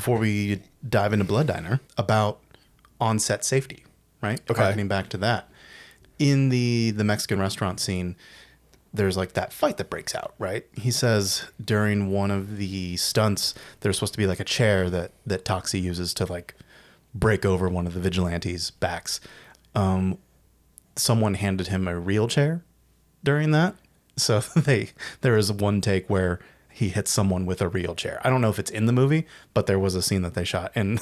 we dive into Blood Diner, about on-set safety, right? Okay. Harkening back to that. In the Mexican restaurant scene, there's like that fight that breaks out, right? He says during one of the stunts, there's supposed to be like a chair that Toxie uses to like break over one of the vigilantes' backs. Someone handed him a real chair during that. So there is one take where he hits someone with a real chair. I don't know if it's in the movie, but there was a scene that they shot, and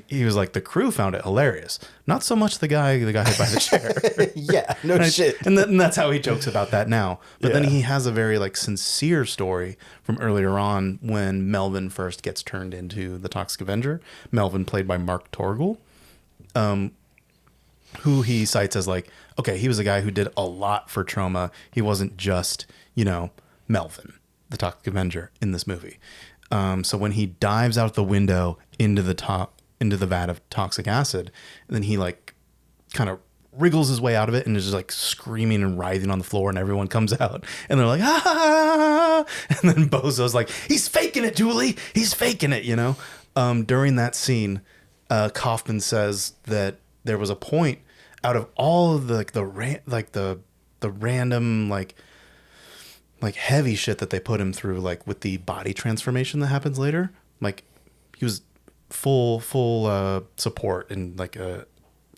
he was like, the crew found it hilarious. Not so much the guy hit by the chair. Yeah, no shit. And that's how he jokes about that now. But then he has a very like sincere story from earlier on when Melvin first gets turned into the Toxic Avenger. Melvin, played by Mark Torgl, who he cites as like, okay, he was a guy who did a lot for Troma. He wasn't just, you know, Melvin, the Toxic Avenger, in this movie. So when he dives out the window into the vat of toxic acid, and then he like kind of wriggles his way out of it and is just like screaming and writhing on the floor, and everyone comes out and they're like, ah, and then Bozo's like, he's faking it, Julie, he's faking it, you know. During that scene, Kaufman says that there was a point out of all of the random like heavy shit that they put him through, like with the body transformation that happens later, like he was full support, and like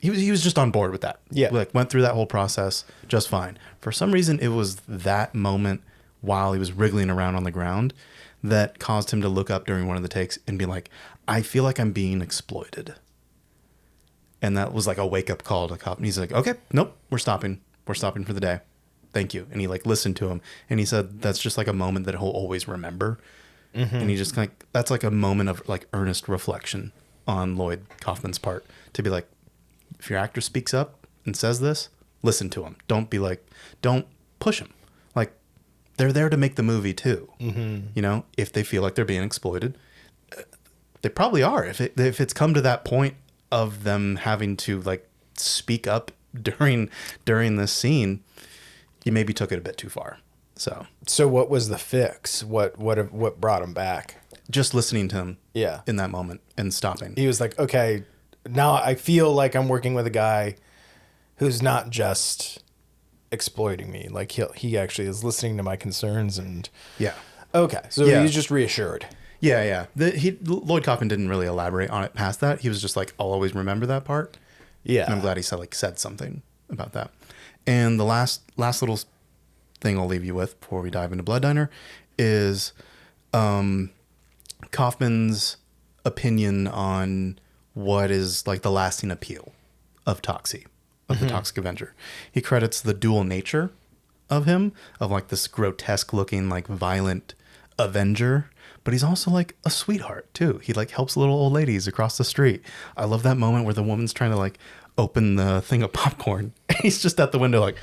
he was just on board with that. Yeah, like went through that whole process just fine. For some reason, it was that moment while he was wriggling around on the ground that caused him to look up during one of the takes and be like, I feel like I'm being exploited. And that was like a wake up call to Cop. And he's like, okay, nope, we're stopping for the day. Thank you. And he like listened to him, and he said that's just like a moment that he'll always remember. Mm-hmm. And he just like, that's like a moment of like earnest reflection on Lloyd Kaufman's part, to be like, if your actor speaks up and says this, listen to him. Don't be like, don't push him. Like, they're there to make the movie too. Mm-hmm. You know, if they feel like they're being exploited, they probably are. If it's come to that point of them having to like speak up during this scene, you maybe took it a bit too far. So what was the fix? What brought him back? Just listening to him, Yeah, in that moment and stopping. He was like, okay, now I feel like I'm working with a guy who's not just exploiting me. Like he actually is listening to my concerns and Yeah. okay. So he's just reassured. Yeah. Lloyd Kaufman didn't really elaborate on it past that. He was just like, I'll always remember that part. Yeah. And I'm glad he said something about that. And the last little thing I'll leave you with before we dive into Blood Diner is Kaufman's opinion on what is like the lasting appeal of Toxie, of the Toxic Avenger. He credits the dual nature of him, of like this grotesque looking, like violent Avenger, but he's also like a sweetheart too. He like helps little old ladies across the street. I love that moment where the woman's trying to like open the thing of popcorn. He's just at the window like,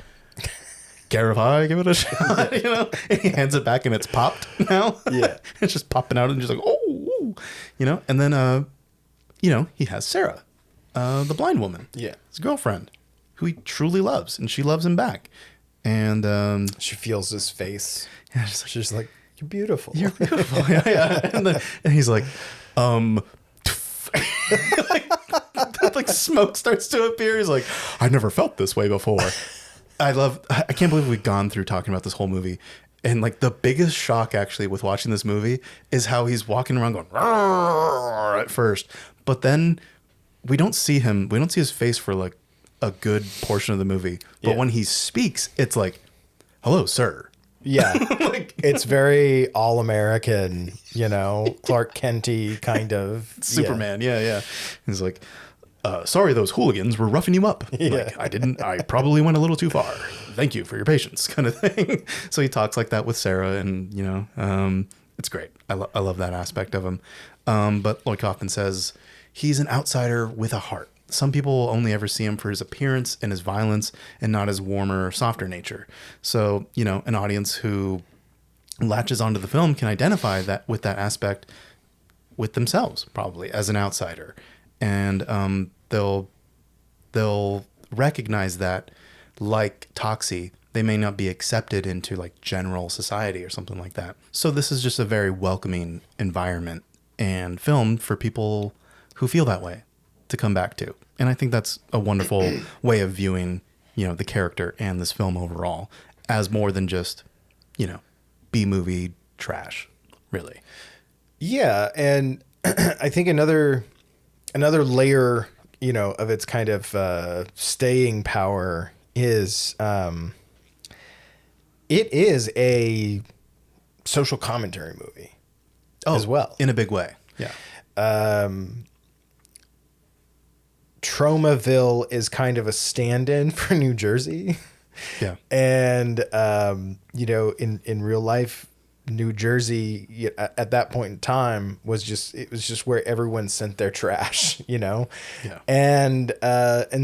care if I give it a shot, you know? And he hands it back and it's popped now. Yeah. It's just popping out and just like, oh, you know? And then, you know, he has Sarah, the blind woman. Yeah. His girlfriend, who he truly loves, and she loves him back. And She feels his face. yeah, She's like, you're beautiful. you're beautiful. Yeah. And he's like, like smoke starts to appear. He's like, I never felt this way before. I can't believe we've gone through talking about this whole movie. And like the biggest shock actually with watching this movie is how he's walking around going "Rawr" at first, but then we don't see his face for like a good portion of the movie. But Yeah. when he speaks, it's like, hello, sir. Yeah. Like It's very all-American, you know, Clark Kent-y kind of. Superman. Yeah. He's like, sorry, those hooligans were roughing you up. Yeah. Like, I probably went a little too far. Thank you for your patience, kind of thing. So he talks like that with Sarah, and, you know, it's great. I love that aspect of him. But Lloyd Kaufman says he's an outsider with a heart. Some people only ever see him for his appearance and his violence and not his warmer, softer nature. So, you know, an audience who latches onto the film can identify that with that aspect with themselves, probably, as an outsider. And they'll recognize that, like Toxie, they may not be accepted into like general society or something like that. So this is just a very welcoming environment and film for people who feel that way to come back to. And I think that's a wonderful way of viewing, you know, the character and this film overall as more than just, you know, B-movie trash, really. Yeah, and I think another layer, you know, of its kind of staying power is it is a social commentary movie as well. In a big way. Yeah. Tromaville is kind of a stand-in for New Jersey. Yeah. And, you know, in real life, New Jersey at that point in time was just where everyone sent their trash, you know? Yeah. And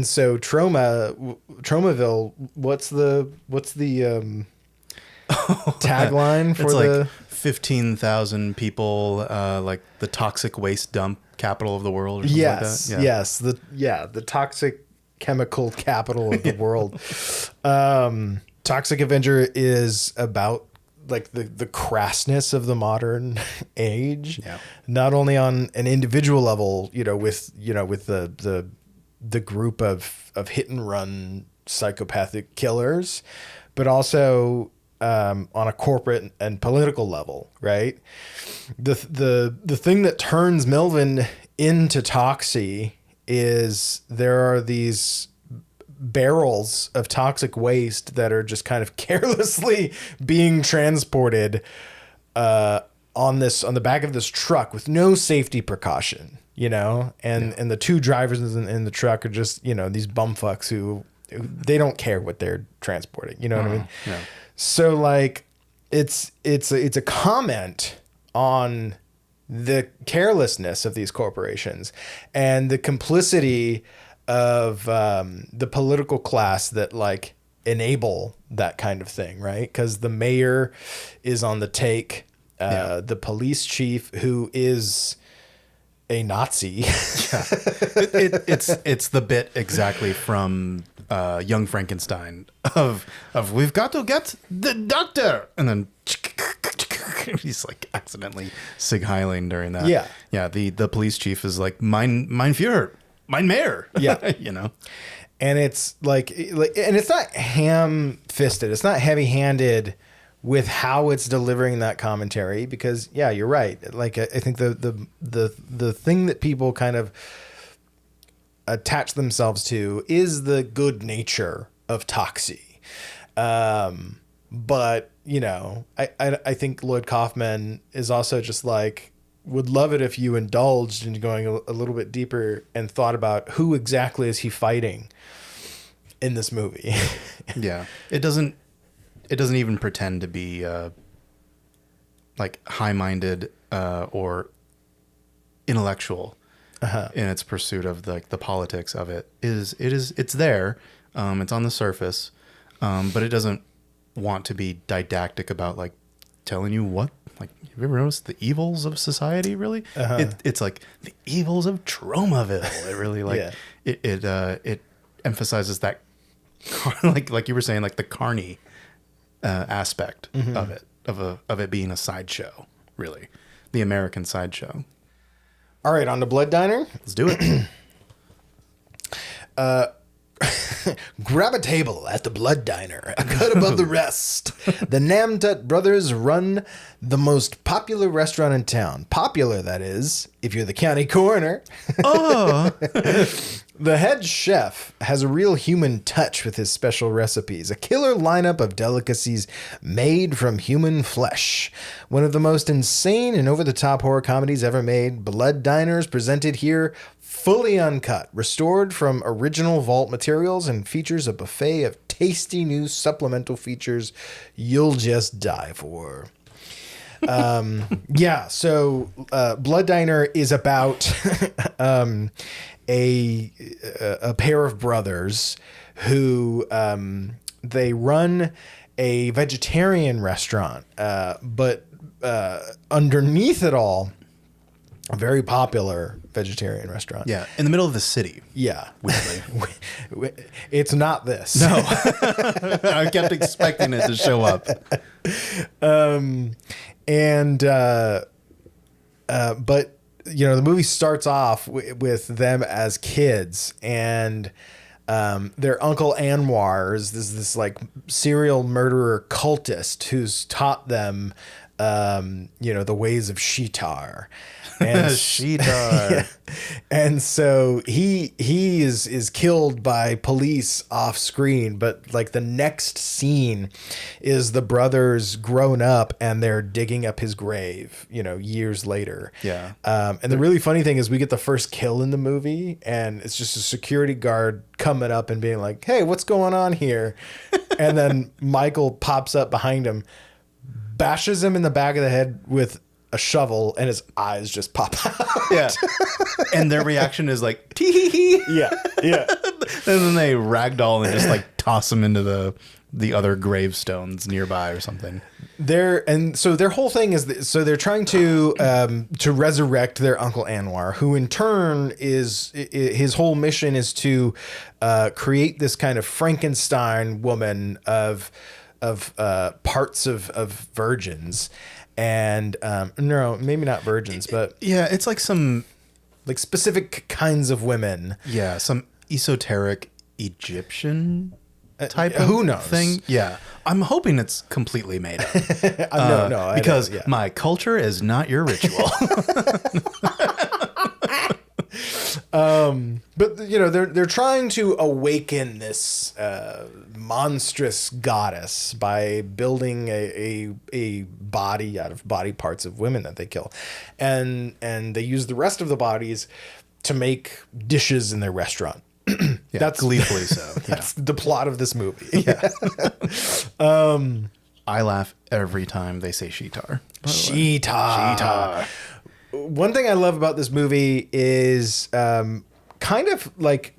so Tromaville, what's the tagline for It's the... like 15,000 people, like the toxic waste dump capital of the world or something like that. Yes. The toxic chemical capital of the world. Toxic Avenger is about like the crassness of the modern age. Yeah. Not only on an individual level, with the group of hit and run psychopathic killers, but also on a corporate and political level, right? The thing that turns Melvin into Toxie is there are these barrels of toxic waste that are just kind of carelessly being transported on the back of this truck with no safety precaution, and the two drivers in the truck are just, these bumfucks who they don't care what they're transporting. You know what I mean? Yeah. So like it's a comment on the carelessness of these corporations and the complicity of the political class that like enable that kind of thing, right? Because the mayor is on the take. The police chief, who is a Nazi. It's the bit exactly from Young Frankenstein of we've got to get the doctor, and then he's like accidentally Sig Heiling during that. Yeah. The police chief is like mein Führer, my mayor. Yeah. You know? And it's like, and it's not ham-fisted. It's not heavy-handed with how it's delivering that commentary, because yeah, you're right. Like, I think the thing that people kind of attach themselves to is the good nature of Toxie. But you know, I think Lloyd Kaufman is also just like, would love it if you indulged in going a little bit deeper and thought about who exactly is he fighting in this movie. Yeah. It doesn't even pretend to be like high-minded or intellectual in its pursuit of the politics of it. It's there. It's on the surface, but it doesn't want to be didactic about like telling you what, like, have you ever noticed the evils of society? Really, it's like the evils of Tromaville. It really like it emphasizes that like you were saying, like the carny aspect of it, of it being a sideshow, really, the American sideshow. All right, on to Blood Diner. Let's do it. Grab a table at the Blood Diner, a cut above the rest. The Namtut brothers run the most popular restaurant in town. Popular, that is, if you're the county coroner. Oh. The head chef has a real human touch with his special recipes, a killer lineup of delicacies made from human flesh. One of the most insane and over-the-top horror comedies ever made, Blood Diner is presented here fully uncut, restored from original vault materials, and features a buffet of tasty new supplemental features you'll just die for. So Blood Diner is about a pair of brothers who they run a vegetarian restaurant, but underneath it all, a very popular vegetarian restaurant. Yeah, in the middle of the city. Yeah. Weirdly. It's not this. No. I kept expecting it to show up. But you know, the movie starts off with them as kids, and their uncle Anwar is this like serial murderer cultist who's taught them, the ways of Shitar. And Shitar. Yeah. And so he is killed by police off screen, but like the next scene is the brothers grown up and they're digging up his grave, years later. Yeah. And the really funny thing is we get the first kill in the movie, and it's just a security guard coming up and being like, "Hey, what's going on here?" And then Michael pops up behind him, bashes him in the back of the head with a shovel, and his eyes just pop out. Yeah. And their reaction is like, tee. Yeah. And then they ragdoll and just like toss him into the other gravestones nearby or something. Their whole thing is so they're trying to resurrect their Uncle Anwar, who in turn is his whole mission is to create this kind of Frankenstein woman of parts of virgins. And no, maybe not virgins, but yeah, it's like some like specific kinds of women. Yeah, some esoteric Egyptian type of who knows thing. Yeah, I'm hoping it's completely made up. No, because my culture is not your ritual. But they're trying to awaken this monstrous goddess by building a body out of body parts of women that they kill, and they use the rest of the bodies to make dishes in their restaurant. Yeah, that's gleefully so. That's the plot of this movie. Yeah. I laugh every time they say Shitar. Shitar. One thing I love about this movie is kind of like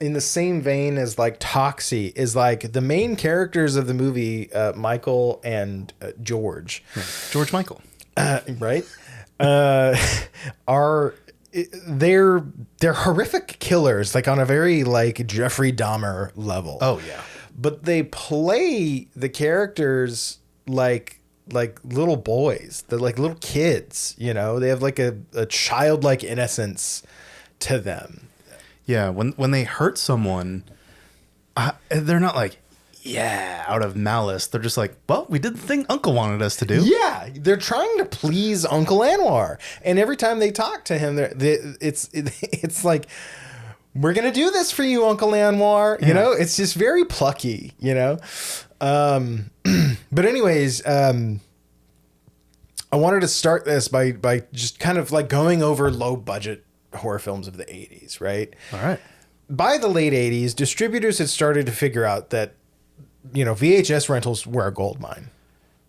in the same vein as like Toxie, is like the main characters of the movie, Michael and George. Yeah. George Michael. Right? They're horrific killers, like on a very like Jeffrey Dahmer level. Oh yeah. But they play the characters like little boys. They're like little kids, they have like a childlike innocence to them. Yeah, when they hurt someone, they're not like, yeah, out of malice. They're just like, well, we did the thing Uncle wanted us to do. Yeah, they're trying to please Uncle Anwar, and every time they talk to him, it's like, we're gonna do this for you, Uncle Anwar. Yeah. You know, it's just very plucky. You know, but anyways, I wanted to start this by just kind of like going over low budget horror films of the 80s, right? All right. By the late 80s, distributors had started to figure out that, you know, VHS rentals were a gold mine.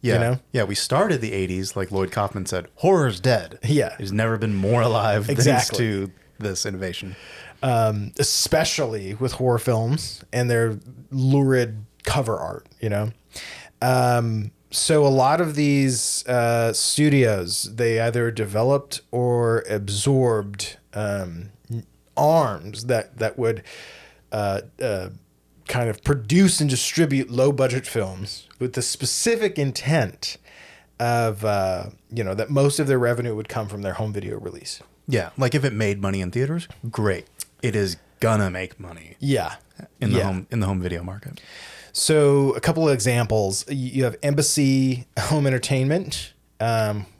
Yeah. You know? Yeah, we started the 80s, like Lloyd Kaufman said, horror's dead. Yeah. He's never been more alive thanks Exactly. to this innovation. Especially with horror films and their lurid cover art, you know? So a lot of these studios, they either developed or absorbed arms that would kind of produce and distribute low budget films with the specific intent of, that most of their revenue would come from their home video release. Yeah, like if it made money in theaters, great. It is gonna make money Yeah. in the home video market. So a couple of examples. You have Embassy Home Entertainment,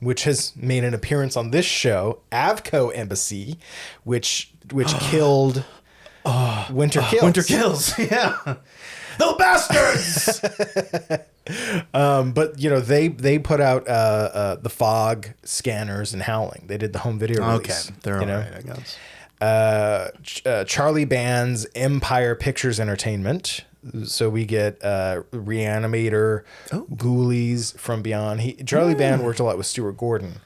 which has made an appearance on this show. Avco Embassy, which killed Winter Kills. Winter Kills, yeah. The bastards! But you know they put out The Fog, Scanners, and Howling. They did the home video release. Okay, they're you know? all right, I guess. Charlie Band's Empire Pictures Entertainment. So we get Reanimator, Ghoulies from Beyond. Charlie Band worked a lot with Stuart Gordon.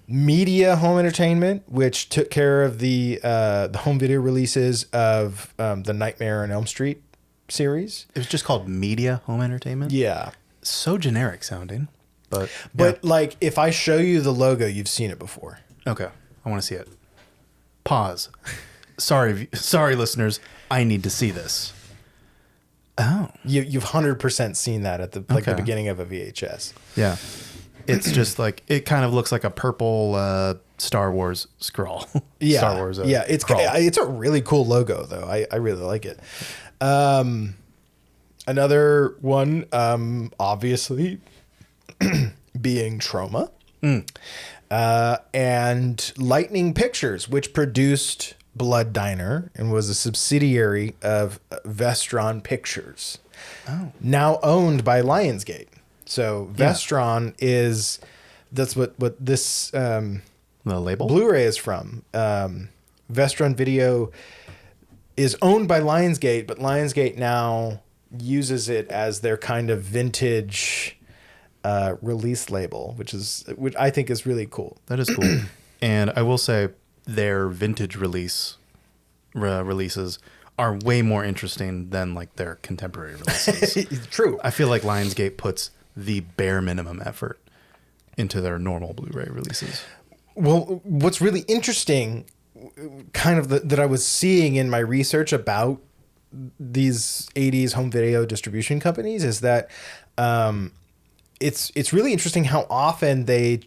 Media Home Entertainment, which took care of the home video releases of the Nightmare on Elm Street series. It was just called Media Home Entertainment? Yeah. So generic sounding. But like if I show you the logo, you've seen it before. Okay, I want to see it. Pause. Sorry, listeners. I need to see this. Oh, You've 100% seen that at the Okay. beginning of a VHS. yeah. It's just like it kind of looks like a purple Star Wars scroll. Yeah, Star Wars. It's crawl. it's a really cool logo though. I really like it. Another one, obviously, being Troma, and Lightning Pictures, which produced Blood Diner and was a subsidiary of Vestron Pictures, now owned by Lionsgate. So Vestron that's what this The label? Blu-ray is from. Vestron Video is owned by Lionsgate, but Lionsgate now uses it as their kind of vintage release label, which I think is really cool. That is cool. And I will say their vintage releases are way more interesting than like their contemporary releases. True. I feel like Lionsgate puts the bare minimum effort into their normal Blu-ray releases. Well, what's really interesting, kind of that I was seeing in my research about these 80s home video distribution companies, is that it's really interesting how often they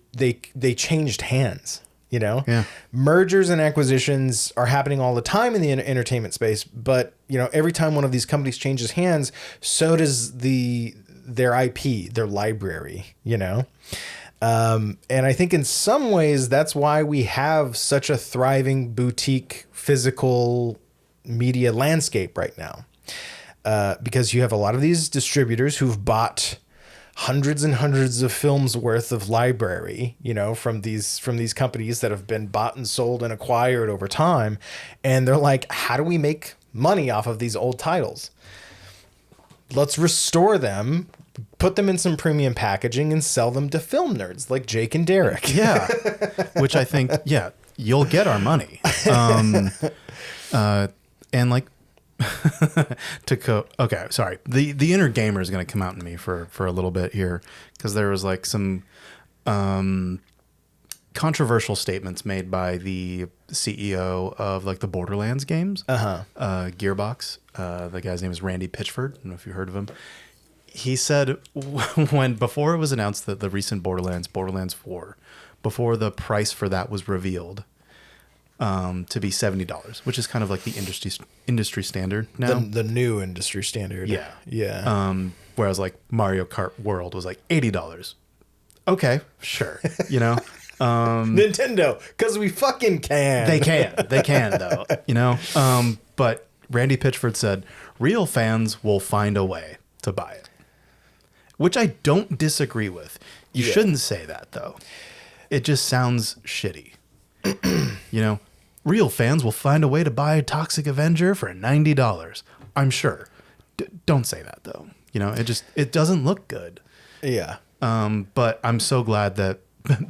changed hands. You know, mergers and acquisitions are happening all the time in the entertainment space. But, you know, every time one of these companies changes hands, so does their IP, their library, you know. And I think in some ways that's why we have such a thriving boutique physical media landscape right now. Because you have a lot of these distributors who've bought hundreds and hundreds of films worth of library, you know, from these companies that have been bought and sold and acquired over time. And they're like, how do we make money off of these old titles? Let's restore them, put them in some premium packaging, and sell them to film nerds like Jake and Derek. Yeah. Which I think, you'll get our money. And like, okay, sorry. The inner gamer is going to come out in me for a little bit here, because there was like some controversial statements made by the CEO of like the Borderlands games, Gearbox. The guy's name is Randy Pitchford. I don't know if you heard of him. He said before it was announced that the recent Borderlands 4, before the price for that was revealed, to be $70, which is kind of like the industry standard now. The new industry standard. Yeah. Yeah. Whereas like Mario Kart World was like $80. Okay, sure. You know, Nintendo, because we fucking can. they can though. You know, but Randy Pitchford said real fans will find a way to buy it, which I don't disagree with. You shouldn't say that though. It just sounds shitty. You know, real fans will find a way to buy a Toxic Avenger for $90. I'm sure. Don't say that though. You know, it doesn't look good. Yeah. But I'm so glad that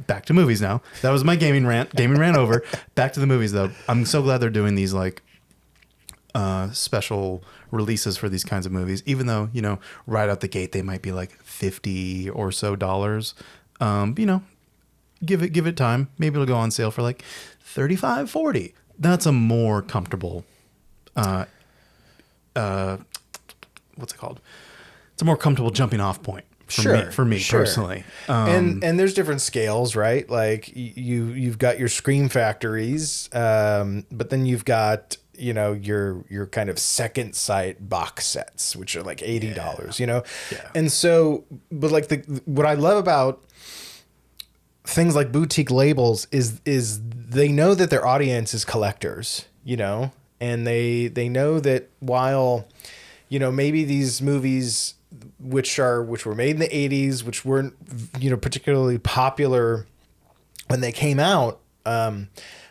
back to movies now. That was my gaming rant. Gaming ran over. Back to the movies though. I'm so glad they're doing these like special releases for these kinds of movies, even though, you know, right out the gate they might be like $50 or so. You know, give it time. Maybe it'll go on sale for like $35, $40. That's a more comfortable what's it called? It's a more comfortable jumping off point for me personally. And there's different scales, right? Like you've got your Scream Factories, but then you've got, you know, your kind of second sight box sets, which are like $80, you know? Yeah. And so, but like what I love about things like boutique labels is they know that their audience is collectors, you know, and they know that while, you know, maybe these movies which were made in the 80s, which weren't, you know, particularly popular when they came out,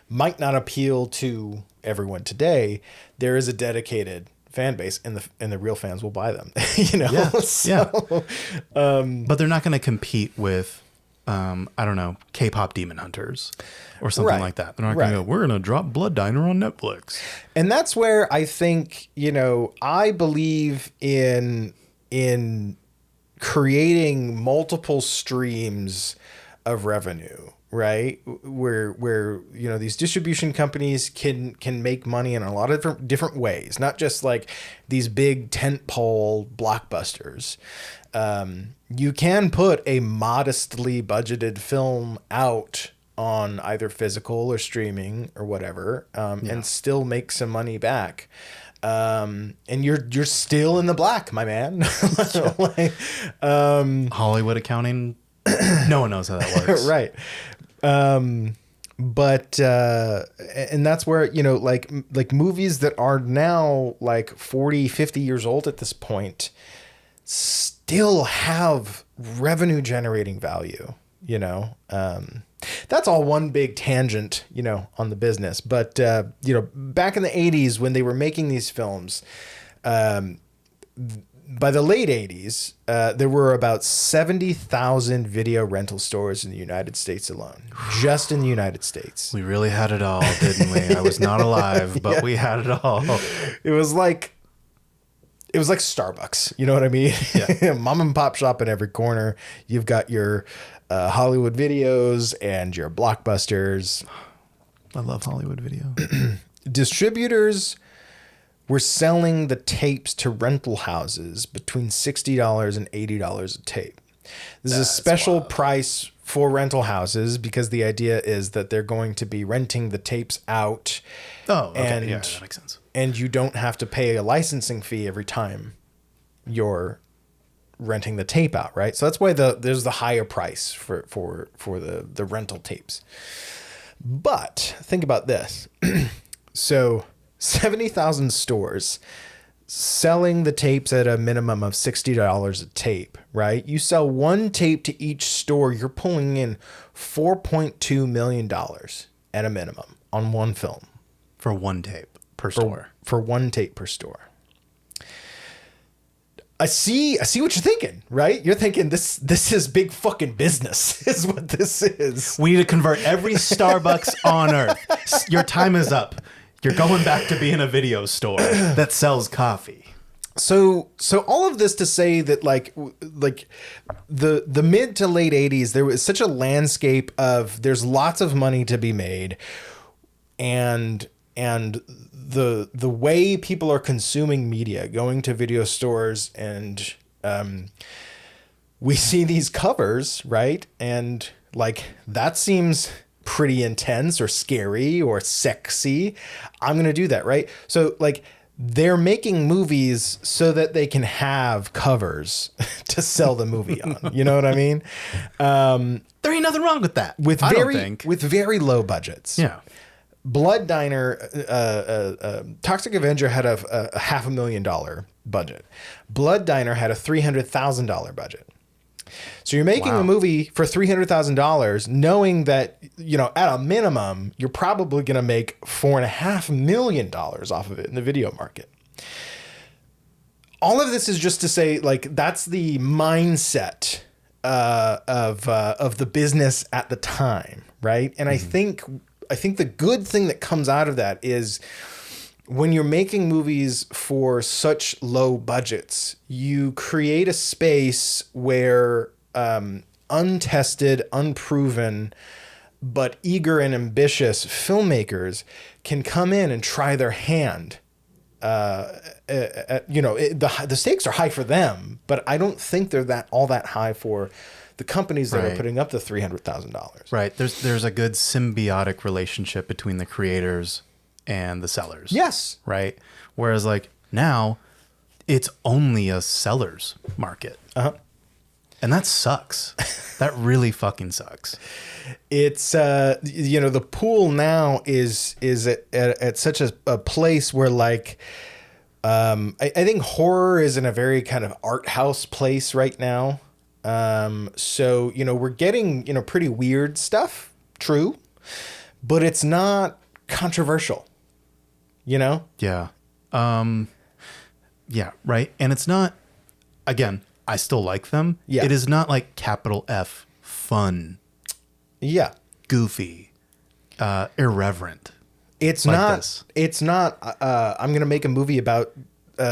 might not appeal to everyone today, there is a dedicated fan base and the real fans will buy them, you know? Yeah. So, but they're not going to compete with, I don't know, K-pop Demon Hunters or something like that. They're not going to go, we're going to drop Blood Diner on Netflix. And that's where I think, you know, I believe in creating multiple streams of revenue, right? Where you know, these distribution companies can make money in a lot of different ways, not just like these big tentpole blockbusters. You can put a modestly budgeted film out on either physical or streaming or whatever, and still make some money back. And you're still in the black, my man. Like, Hollywood accounting, no one knows how that works. Right. But and that's where, you know, like movies that are now like 40, 50 years old at this point still have revenue generating value, you know. That's all one big tangent, you know, on the business. But, you know, back in the 80s when they were making these films, by the late 80s, there were about 70,000 video rental stores in the United States alone, just in the United States. We really had it all, didn't we? I was not alive, but we had it all. It was like Starbucks, you know what I mean? Yeah. Mom and pop shop in every corner. You've got your Hollywood videos and your blockbusters. I love Hollywood video. Distributors were selling the tapes to rental houses between $60 and $80 a tape. This is a special price for rental houses because the idea is that they're going to be renting the tapes out. Oh, okay. And, yeah, that makes sense. And you don't have to pay a licensing fee every time you're renting the tape out, right? So that's why there's the higher price for the rental tapes. But think about this. So 70,000 stores selling the tapes at a minimum of $60 a tape, right? You sell one tape to each store, you're pulling in $4.2 million at a minimum on one film. For one tape per store. For one tape per store. I see what you're thinking, right? You're thinking this is big fucking business is what this is. We need to convert every Starbucks on earth. Your time is up. You're going back to being a video store that sells coffee. So all of this to say that like the mid to late 80s, there was such a landscape of there's lots of money to be made, and the way people are consuming media, going to video stores, and we see these covers, right? And like that seems pretty intense or scary or sexy, I'm going to do that, right? So like they're making movies so that they can have covers to sell the movie on. You know what I mean? There ain't nothing wrong with that. I don't think. With very low budgets. Yeah. Blood Diner, Toxic Avenger had a $500,000 budget. Blood Diner had a $300,000 budget. So you're making a movie for $300,000, knowing that, you know, at a minimum, you're probably going to make $4.5 million off of it in the video market. All of this is just to say, like, that's the mindset of the business at the time, right? And I think the good thing that comes out of that is when you're making movies for such low budgets, you create a space where untested, unproven, but eager and ambitious filmmakers can come in and try their hand. The stakes are high for them, but I don't think they're all that high for the companies that are putting up the $300,000. Right. There's a good symbiotic relationship between the creators and the sellers. Yes. Right. Whereas like now it's only a seller's market. Uh-huh. And that sucks. That really fucking sucks. It's, the pool now is at such a place where like, I think horror is in a very kind of art house place right now. So, we're getting, pretty weird stuff, true, but it's not controversial, Yeah. Yeah. Right. And it's not, again, I still like them. Yeah. It is not like capital F fun. Yeah. Goofy, irreverent. It's like not, this. it's not, I'm going to make a movie about,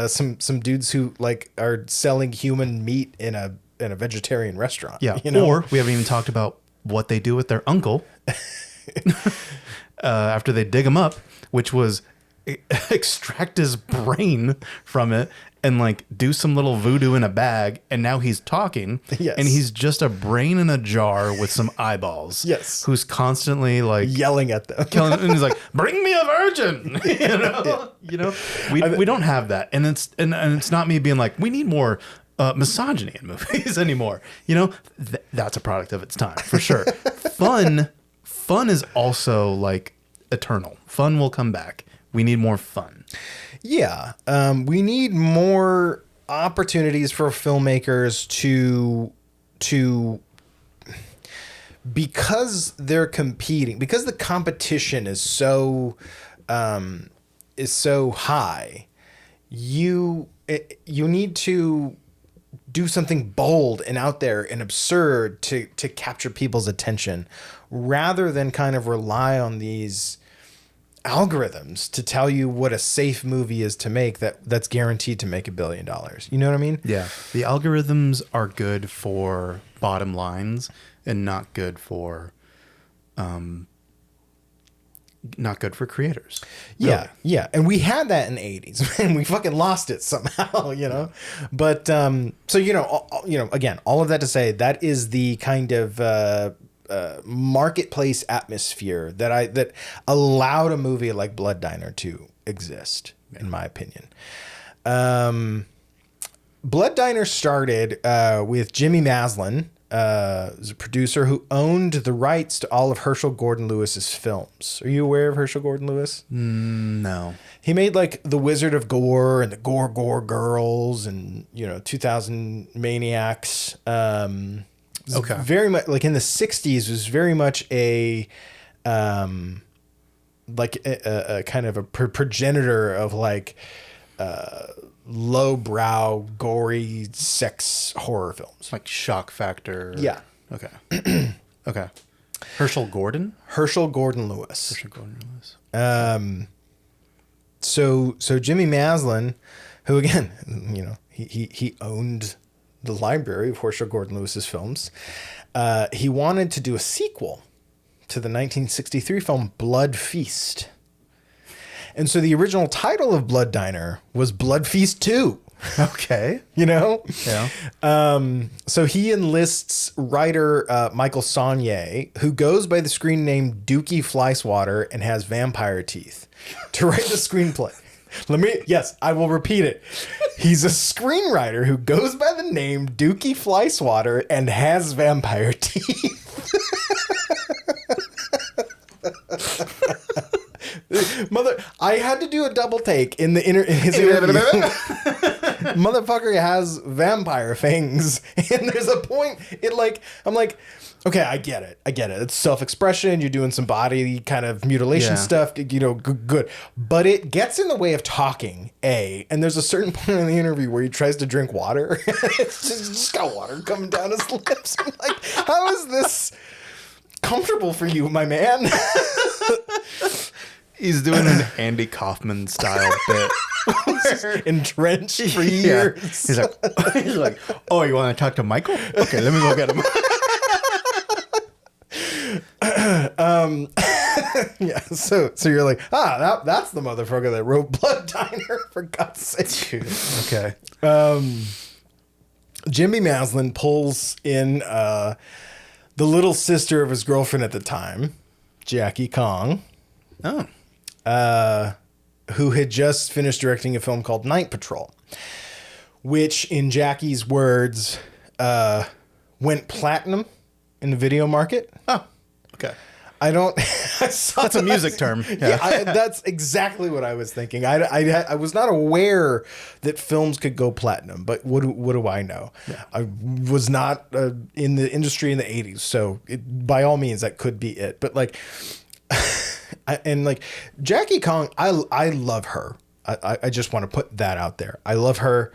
some dudes who like are selling human meat in a vegetarian restaurant. Yeah. Or we haven't even talked about what they do with their uncle after they dig him up, which was extract his brain from it and like do some little voodoo in a bag. And now he's talking. Yes. And he's just a brain in a jar with some eyeballs. Yes. Who's constantly like yelling at them. and he's like, bring me a virgin. We don't have that. And it's not me being like, we need more misogyny in movies anymore. That's a product of its time for sure. Fun is also like eternal. Fun will come back. We need more fun. Yeah. We need more opportunities for filmmakers to because they're competing, because the competition is so high, you need to do something bold and out there and absurd to capture people's attention rather than kind of rely on these algorithms to tell you what a safe movie is to make that's guaranteed to make $1 billion. You know what I mean? Yeah. The algorithms are good for bottom lines and not good for creators. Really. Yeah. Yeah. And we had that in the 80s and we fucking lost it somehow, But again, all of that to say that is the kind of marketplace atmosphere that allowed a movie like Blood Diner to exist, in my opinion. Blood Diner started with Jimmy Maslin, was a producer who owned the rights to all of Herschel Gordon Lewis's films. Are you aware of Herschel Gordon Lewis? No. He made like The Wizard of Gore and the Gore Girls and 2000 Maniacs. Okay. Very much like in the 60s was very much a kind of a progenitor of like lowbrow, gory sex horror films. Like Shock Factor. Yeah. Okay. Okay. Herschel Gordon Lewis. So So Jimmy Maslin, who again, he owned the library of Herschel Gordon Lewis's films. He wanted to do a sequel to the 1963 film Blood Feast. And so the original title of Blood Diner was Blood Feast 2. Okay. You know? Yeah. So he enlists writer Michael Saunier, who goes by the screen name Dookie Fleiswater and has vampire teeth, to write the screenplay. I will repeat it. He's a screenwriter who goes by the name Dookie Fleiswater and has vampire teeth. I had to do a double take in his interview. Motherfucker has vampire fangs, and there's a point. I'm like, okay, I get it. It's self-expression. You're doing some body kind of mutilation stuff. Good, but it gets in the way of talking. And there's a certain point in the interview where he tries to drink water. It's just got water coming down his lips. I'm like, how is this comfortable for you, my man? He's doing an Andy Kaufman style bit. Entrenched for years. He's like, oh, you want to talk to Michael? Okay, let me go get him. Yeah, so you're like, that's the motherfucker that wrote Blood Diner, for God's sake. Okay. Jimmy Maslin pulls in the little sister of his girlfriend at the time, Jackie Kong. Oh. Who had just finished directing a film called Night Patrol, which, in Jackie's words, went platinum in the video market. Oh, okay. That's a music term. Yeah, that's exactly what I was thinking. I was not aware that films could go platinum, but what do I know? Yeah. I was not in the industry in the 80s, so by all means, that could be it. But Jackie Kong, I love her. I just want to put that out there. I love her.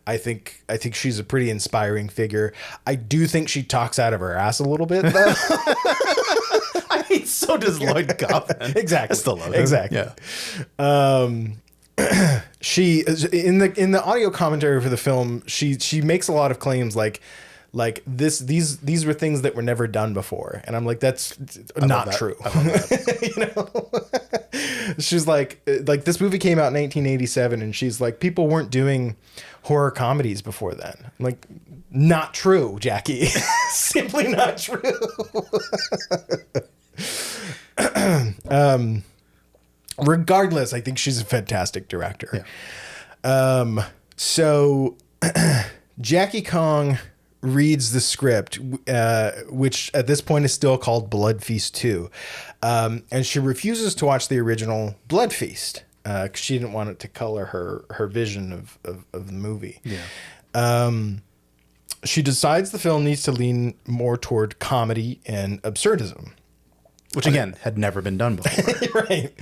I think she's a pretty inspiring figure. I do think she talks out of her ass a little bit, though. I mean, so does Lloyd Kaufman. Exactly. I still love him. Exactly. Yeah. She in the audio commentary for the film, she makes a lot of claims like these were things that were never done before, and I'm like, that's not true. I love that. She's like this movie came out in 1987, and she's like, people weren't doing horror comedies before then. I'm like, not true, Jackie. Simply not true. Regardless, I think she's a fantastic director. Yeah. So Jackie Kong reads the script, which at this point is still called Blood Feast 2. And she refuses to watch the original Blood Feast because she didn't want it to color her vision of the movie. Yeah. She decides the film needs to lean more toward comedy and absurdism. Which, again, had never been done before. Right.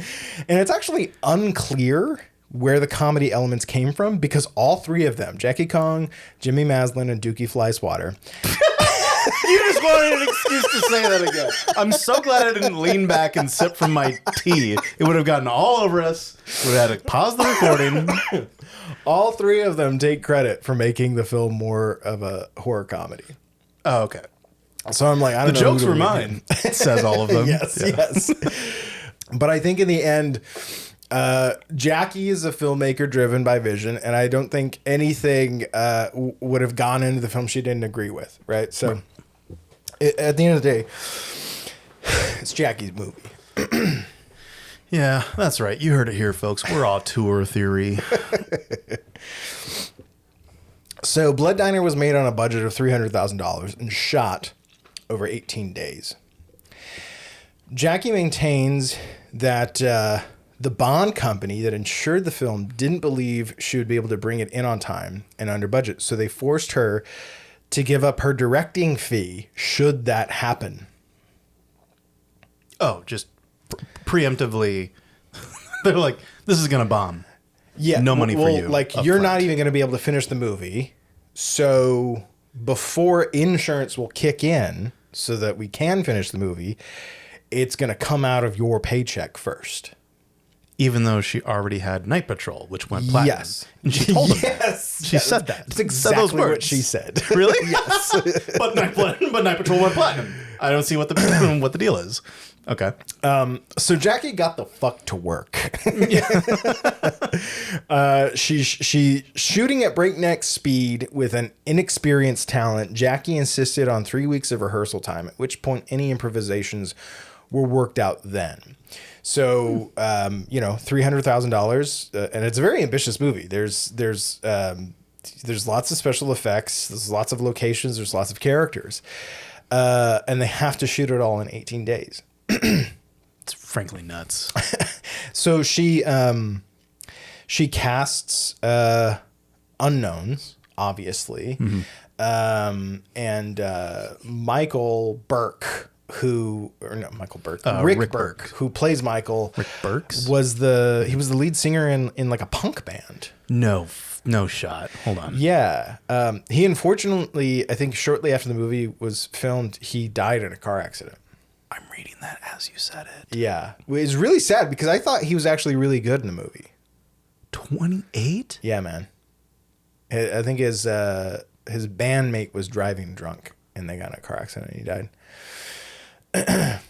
And it's actually unclear where the comedy elements came from, because all three of them, Jackie Kong, Jimmy Maslin, and Dookie Fleiswater. You just wanted an excuse to say that again. I'm so glad I didn't lean back and sip from my tea. It would have gotten all over us. We would have had to pause the recording. All three of them take credit for making the film more of a horror comedy. Oh, okay. So I'm like, I don't know. The jokes were mine. It says all of them. Yes. But I think in the end, Jackie is a filmmaker driven by vision, and I don't think anything would have gone into the film she didn't agree with. Right. So at the end of the day, it's Jackie's movie. Yeah, that's right. You heard it here, folks. We're all tour theory. So Blood Diner was made on a budget of $300,000 and shot over 18 days. Jackie maintains that the Bond company that insured the film didn't believe she would be able to bring it in on time and under budget, so they forced her to give up her directing fee should that happen. Oh, just preemptively. They're like, this is going to bomb. Yeah. No money for you. Like, you're not even going to be able to finish the movie. So before insurance will kick in so that we can finish the movie, it's going to come out of your paycheck first. Even though she already had Night Patrol, which went platinum. Yes. And she told him yes. She said that. That's exactly what she said. Really? Yes. But Night Patrol went platinum. I don't see what the what the deal is. Okay. So Jackie got the fuck to work. She's shooting at breakneck speed with an inexperienced talent. Jackie insisted on 3 weeks of rehearsal time, at which point any improvisations were worked out then. So, $300,000, and it's a very ambitious movie. There's lots of special effects. There's lots of locations. There's lots of characters, and they have to shoot it all in 18 days. It's frankly nuts. So she casts unknowns, obviously, and Michael Burke, Rick Burke, who plays Michael. Rick Burks was the lead singer in like a punk band. No shot. Hold on. Yeah. He unfortunately, I think shortly after the movie was filmed, he died in a car accident. I'm reading that as you said it. Yeah. It's really sad because I thought he was actually really good in the movie. 28? Yeah, man. I think his bandmate was driving drunk and they got in a car accident and he died.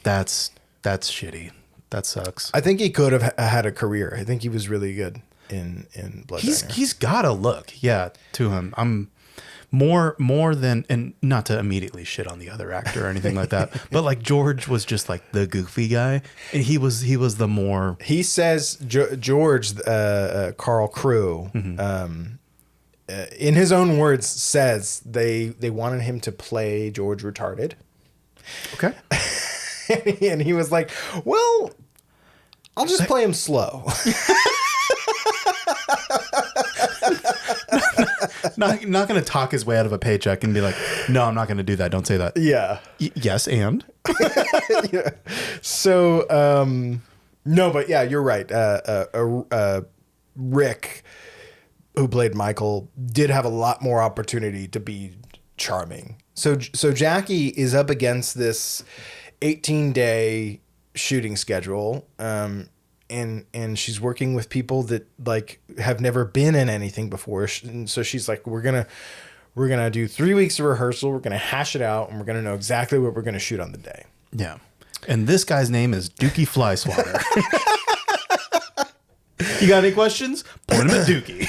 That's shitty. That sucks. I think he could have had a career. I think he was really good in Blood Diner. He's got a look, yeah, to him. I'm more than, and not to immediately shit on the other actor or anything like that, but like George was just like the goofy guy, and he was the more. He says George Carl Crew, in his own words, says they wanted him to play George retarded. Okay. And he was like, well, I'll just play him slow. not going to talk his way out of a paycheck and be like, no, I'm not going to do that. Don't say that. Yeah. Yes, and? Yeah. So, no, but yeah, you're right. Rick, who played Michael, did have a lot more opportunity to be charming. So Jackie is up against this 18-day shooting schedule, and she's working with people that like have never been in anything before. And so she's like, we're gonna do 3 weeks of rehearsal. We're gonna hash it out, and we're gonna know exactly what we're gonna shoot on the day. Yeah. And this guy's name is Dookie Flyswatter. You got any questions? Point him at Dookie.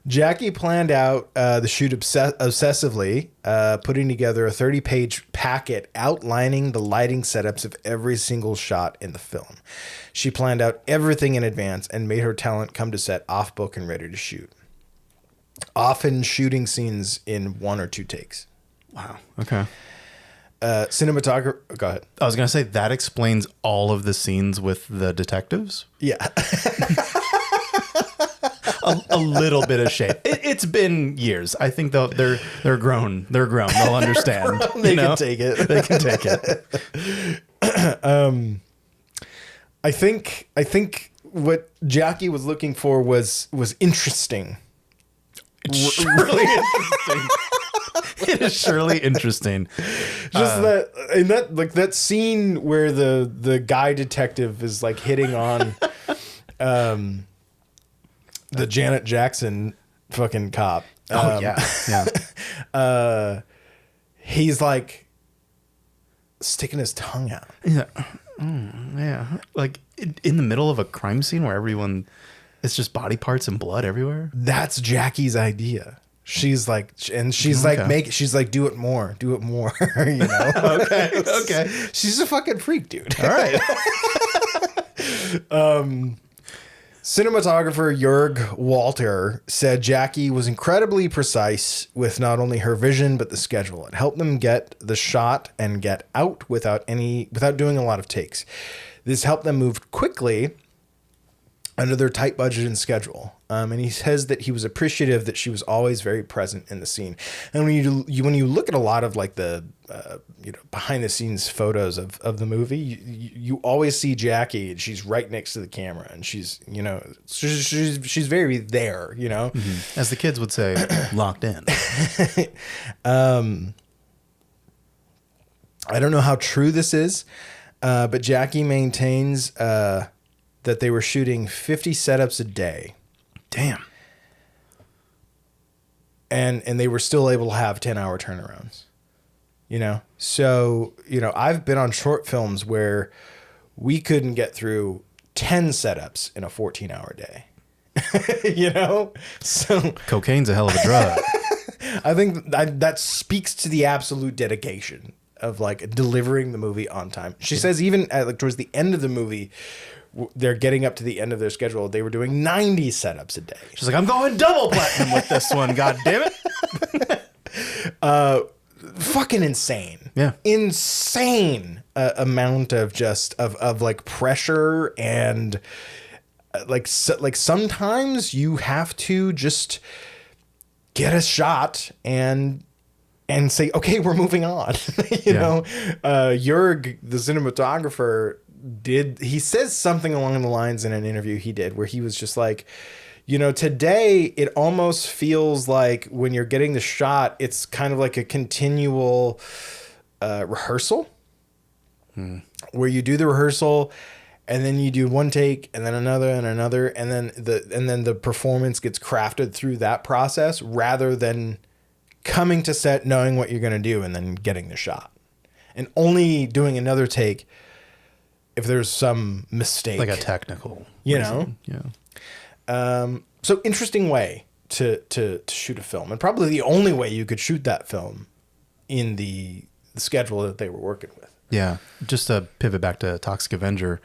Jackie planned out the shoot obsessively, putting together a 30-page packet outlining the lighting setups of every single shot in the film. She planned out everything in advance and made her talent come to set off book and ready to shoot. Often shooting scenes in 1 or 2 takes. Wow. Okay. Cinematographer. Go ahead. I was going to say that explains all of the scenes with the detectives. Yeah. A little bit of shape. It's been years. I think they're grown. They're grown. They'll understand. They can take it. They can take it. I think what Jackie was looking for was interesting. It's really interesting. It is surely interesting. Just that scene where the guy detective is like hitting on the Janet Jackson fucking cop. Yeah. He's like sticking his tongue out. Yeah. Yeah. Like in the middle of a crime scene where it's just body parts and blood everywhere. That's Jackie's idea. She's like, she's like, do it more, you know? Okay. She's a fucking freak, dude. All right. Cinematographer Jörg Walter said Jackie was incredibly precise with not only her vision, but the schedule. It helped them get the shot and get out without doing a lot of takes. This helped them move quickly under their tight budget and schedule. And he says that he was appreciative that she was always very present in the scene. And when you look at a lot of like the behind the scenes photos of the movie, you always see Jackie and she's right next to the camera and she's very there, you know. Mm-hmm. As the kids would say, locked in. I don't know how true this is, but Jackie maintains that they were shooting 50 setups a day. Damn. And they were still able to have 10-hour turnarounds. So, I've been on short films where we couldn't get through 10 setups in a 14-hour day. So Cocaine's a hell of a drug. I think that speaks to the absolute dedication of like delivering the movie on time. She says even at, towards the end of the movie, they're getting up to the end of their schedule. They were doing 90 setups a day. She's like, I'm going double platinum with this one. God damn it. Fucking insane. Yeah. Insane amount of just of like pressure and like sometimes you have to just get a shot and say, okay, we're moving on. Jörg, the cinematographer, he says something along the lines in an interview he did where he was just like, today it almost feels like when you're getting the shot, it's kind of like a continual rehearsal where you do the rehearsal and then you do one take and then another and another. And then the performance gets crafted through that process rather than coming to set, knowing what you're going to do and then getting the shot and only doing another take if there's some mistake, like a technical reason. Yeah. So interesting way to shoot a film, and probably the only way you could shoot that film in the schedule that they were working with. Yeah. Just to pivot back to Toxic Avenger,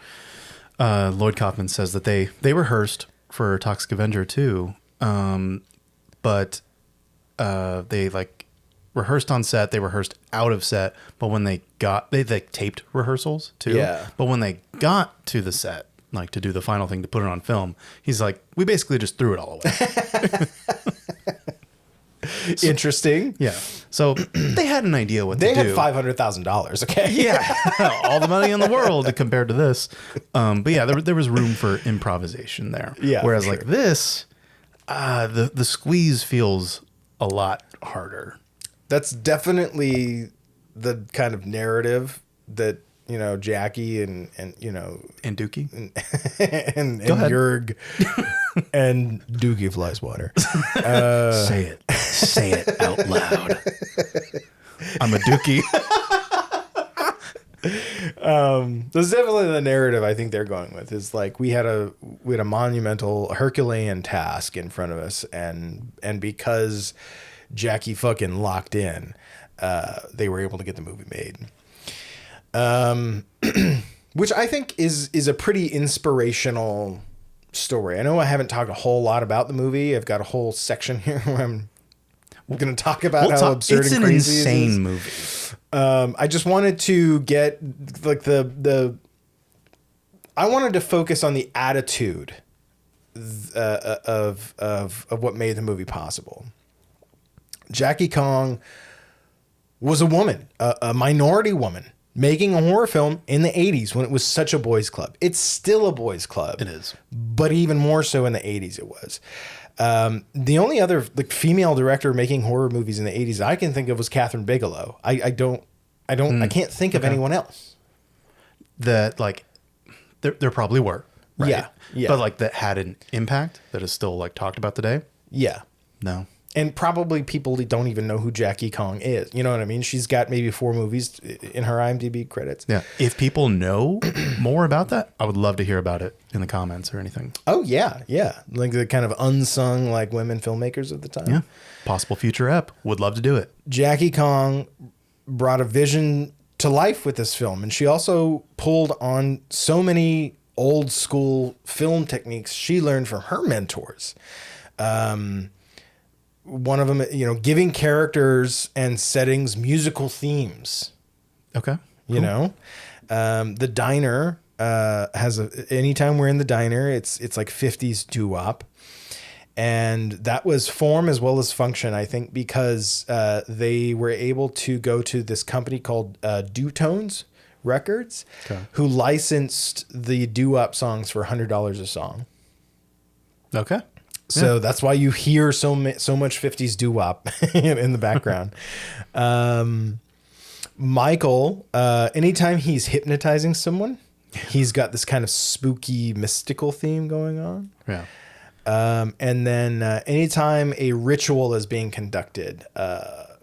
Lloyd Kaufman says that they rehearsed for Toxic Avenger too, but they like rehearsed on set, they rehearsed out of set, but when they taped rehearsals too. Yeah. But when they got to the set, like to do the final thing to put it on film, he's like, we basically just threw it all away. Interesting. Yeah. So they had an idea what They to had do. $500,000. Okay. Yeah. All the money in the world compared to this. But yeah, there was room for improvisation there. Yeah. Whereas for like sure. this, the squeeze feels a lot harder. That's definitely the kind of narrative that, Jackie and And Dookie? and Go ahead. Jörg and Dookie Flies Water. Say it out loud. I'm a Dookie. That's definitely the narrative I think they're going with, is like we had a monumental Herculean task in front of us, and because Jackie fucking locked in, they were able to get the movie made. Which I think is a pretty inspirational story. I know I haven't talked a whole lot about the movie. I've got a whole section here where I'm going to talk about how absurd and crazy it is. It's an insane movie. I just wanted to get like I wanted to focus on the attitude of what made the movie possible. Jackie Kong was a woman, a minority woman, making a horror film in the 80s when it was such a boys' club. It's still a boys' club. It is. But even more so in the 80s it was. The only other like female director making horror movies in the 80s I can think of was Catherine Bigelow. I can't think of anyone else. That like there probably were. Right? Yeah. But like that had an impact that is still like talked about today. Yeah. No. And probably people don't even know who Jackie Kong is. You know what I mean? She's got maybe 4 movies in her IMDb credits. Yeah. If people know more about that, I would love to hear about it in the comments or anything. Oh, yeah. Yeah. Like the kind of unsung like women filmmakers of the time. Yeah. Possible future ep. Would love to do it. Jackie Kong brought a vision to life with this film. And she also pulled on so many old school film techniques she learned from her mentors. One of them, giving characters and settings musical themes. Okay. Cool. The diner has anytime we're in the diner, it's like 50s doo-wop. And that was form as well as function, I think, because they were able to go to this company called Doo-Tones Records, who licensed the doo-wop songs for $100 a song. Okay. So that's why you hear so much 50s doo-wop in the background. Michael, anytime he's hypnotizing someone, he's got this kind of spooky, mystical theme going on. Yeah. And then anytime a ritual is being conducted,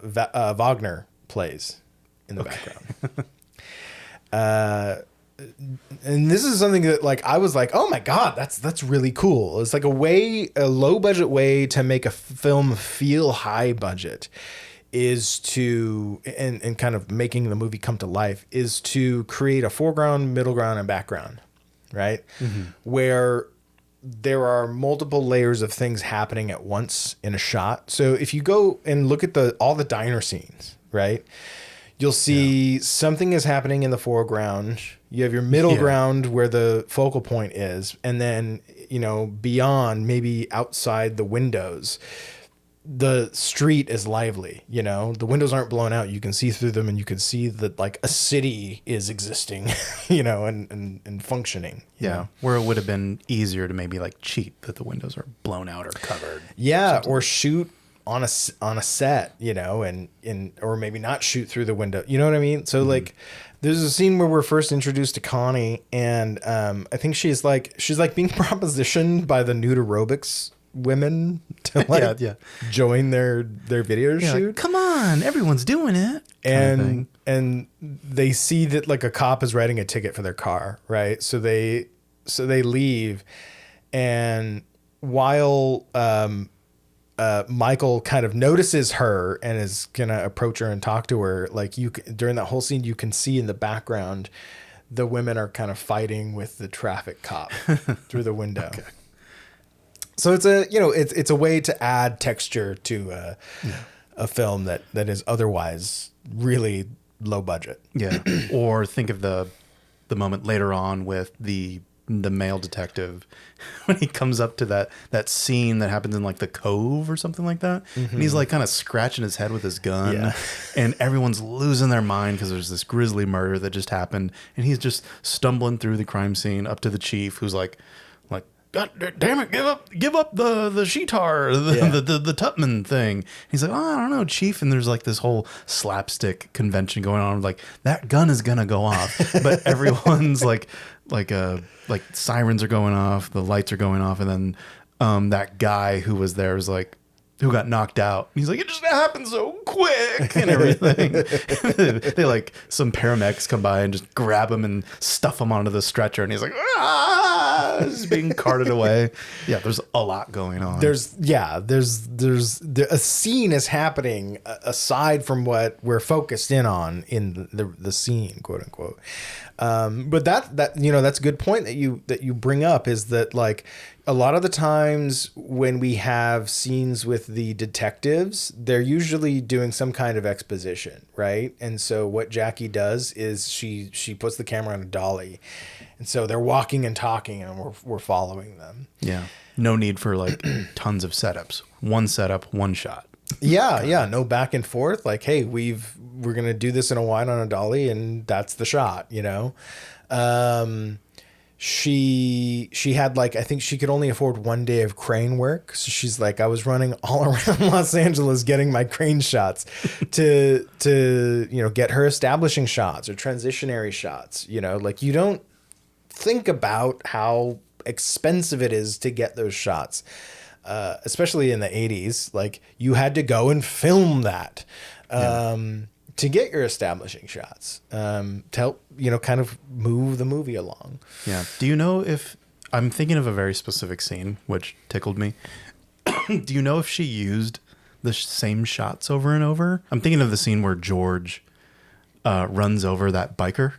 Wagner plays. in the background. And this is something that like I was like, oh my god, that's really cool. It's like a low budget way to make a film feel high budget is to and kind of making the movie come to life is to create a foreground, middle ground, and background, right? Where there are multiple layers of things happening at once in a shot. So if you go and look at all the diner scenes, right? You'll see something is happening in the foreground. You have your middle ground where the focal point is. And then, you know, beyond, maybe outside the windows, the street is lively. You know, the windows aren't blown out. You can see through them and you can see that like a city is existing, you know, and functioning. You know? Where it would have been easier to maybe like cheat that the windows are blown out or covered. Yeah. Or shoot on a set, you know, and or maybe not shoot through the window. You know what I mean? So like there's a scene where we're first introduced to Connie and I think she's like being propositioned by the nude aerobics women to like join their video shoot. Like, come on, everyone's doing it. And they see that like a cop is writing a ticket for their car, right? So they leave, and while Michael kind of notices her and is gonna approach her and talk to her, like during that whole scene, you can see in the background the women are kind of fighting with the traffic cop through the window. Okay. So it's a way to add texture to a film that is otherwise really low budget. Yeah. Or think of the moment later on with the male detective when he comes up to that scene that happens in like the cove or something like that. And he's like kind of scratching his head with his gun and everyone's losing their mind because there's this grisly murder that just happened. And he's just stumbling through the crime scene up to the chief who's like, God damn it, give up the Sheetar, the Tutman thing. He's like, oh, I don't know, Chief. And there's like this whole slapstick convention going on. Like that gun is gonna go off, but everyone's like sirens are going off, the lights are going off, and then that guy who was there is like, who got knocked out. He's like, it just happened so quick and everything. They like some paramedics come by and just grab him and stuff him onto the stretcher. And he's like, he's being carted away. Yeah, there's a lot going on. There's a scene is happening aside from what we're focused in on in the scene, quote unquote. But that that's a good point that you bring up, is that like a lot of the times when we have scenes with the detectives, they're usually doing some kind of exposition, right? And so what Jackie does is she puts the camera on a dolly, and so they're walking and talking, and we're following them. Yeah, no need for like tons of setups. One setup, one shot. Yeah, no back and forth. Like, hey, we're gonna do this in a wide on a dolly, and that's the shot. You know, she had like, I think she could only afford 1 day of crane work, so she's like, I was running all around Los Angeles getting my crane shots to get her establishing shots or transitionary shots. You know, like you don't think about how expensive it is to get those shots. Especially in the 80s, like you had to go and film that to get your establishing shots to help, kind of move the movie along. Yeah. Do you know if, I'm thinking of a very specific scene, which tickled me. Do you know if she used the same shots over and over? I'm thinking of the scene where George runs over that biker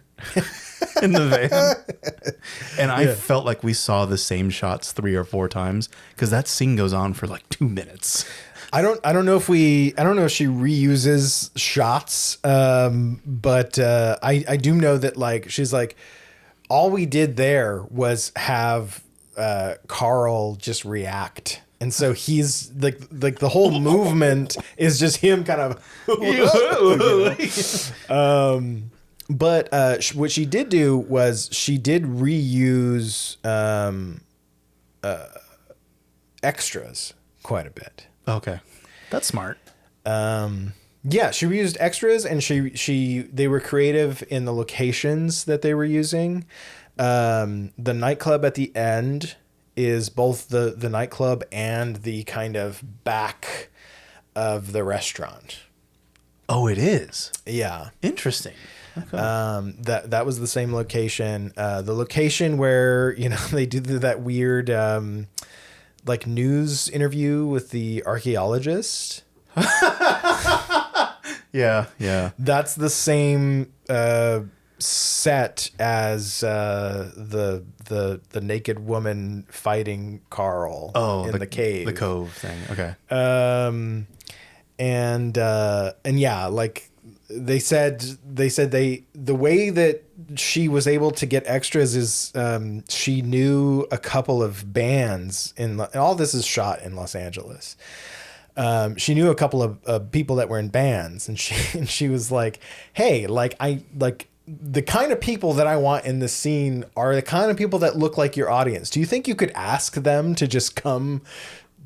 in the van. And I felt like we saw the same shots 3 or 4 times because that scene goes on for like 2 minutes. I don't know if she reuses shots. But I do know that like, she's like, all we did there was have Carl just react. And so he's like the whole movement is just him kind of, but what she did do was she did reuse extras quite a bit. Okay, that's smart. Yeah, she reused extras, and they were creative in the locations that they were using. The nightclub at the end is both the nightclub and the kind of back of the restaurant. Oh, it is. Yeah. Interesting. Okay. That was the same location. The location where, they do that weird like news interview with the archaeologist. Yeah. That's the same set as the naked woman fighting Carl in the cave. The cove thing. Okay. And yeah, like they said the way that she was able to get extras is she knew a couple of bands and all this is shot in Los Angeles. She knew a couple of people that were in bands, and she was like, hey, the kind of people that I want in this scene are the kind of people that look like your audience. Do you think you could ask them to just come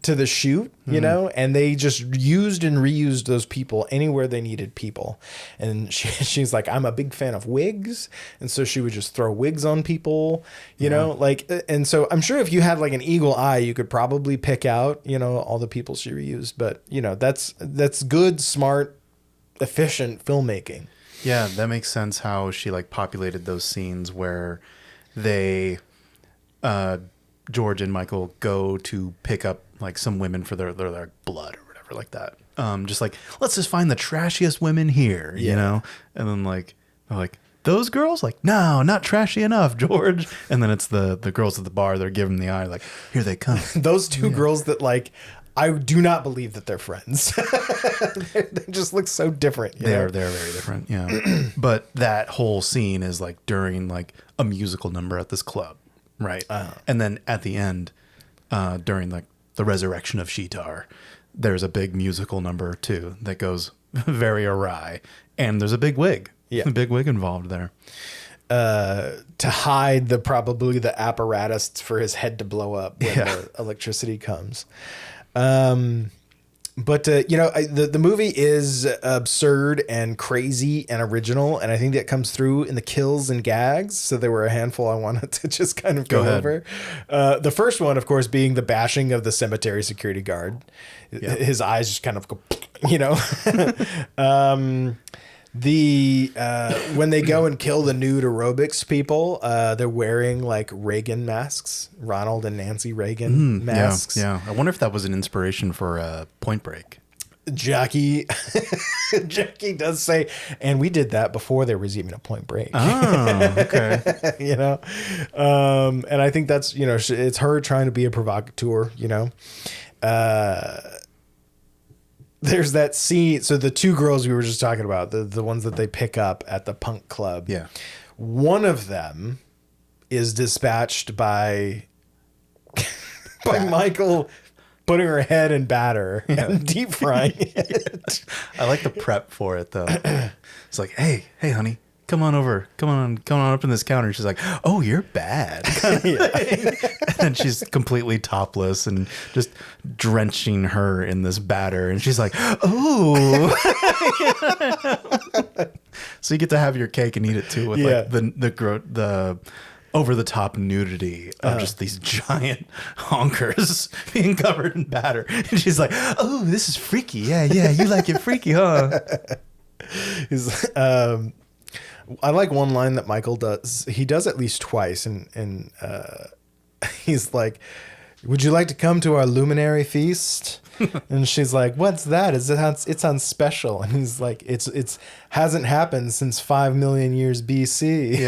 to the shoot, And they just used and reused those people anywhere they needed people. And she's like, I'm a big fan of wigs. And so she would just throw wigs on people, and so I'm sure if you had like an eagle eye, you could probably pick out, all the people she reused. But, that's good, smart, efficient filmmaking. Yeah, that makes sense how she like populated those scenes where they, George and Michael go to pick up like some women for their blood or whatever like that. Just like, let's just find the trashiest women here, And then like, they're like, those girls? Like, no, not trashy enough, George. And then it's the girls at the bar, they're giving the eye like, here they come. Those two girls that like, I do not believe that they're friends. They just look so different. They're very different. Yeah. But that whole scene is like during like a musical number at this club. Right. And then at the end, during like the resurrection of Sheetar, there's a big musical number too that goes very awry. And there's a big wig. Yeah. A big wig involved there. To hide probably the apparatus for his head to blow up when the electricity comes. But the movie is absurd and crazy and original, and I think that comes through in the kills and gags. So there were a handful I wanted to just kind of go over. The first one, of course, being the bashing of the cemetery security guard. Yeah. His eyes just kind of go, when they go and kill the nude aerobics people, they're wearing like Reagan masks, Ronald and Nancy Reagan masks. Yeah. I wonder if that was an inspiration for Point Break. Jackie does say, and we did that before there was even a Point Break. Oh, okay. And I think that's, it's her trying to be a provocateur, There's that scene. So the two girls we were just talking about, the ones that they pick up at the punk club. Yeah. One of them is dispatched by Michael putting her head in batter and deep frying it. I like the prep for it though. It's like, hey, honey, come on over. Come on up in this counter. She's like, oh, you're bad. And she's completely topless and just drenching her in this batter. And she's like, oh. So you get to have your cake and eat it too with like the over the top nudity of just these giant honkers being covered in batter. And she's like, oh, this is freaky. Yeah. You like it freaky, huh? I like one line that Michael does. He does at least twice, and he's like, "Would you like to come to our luminary feast?" And she's like, "What's that? It's on special?" And he's like, "It's hasn't happened since 5 million years BC."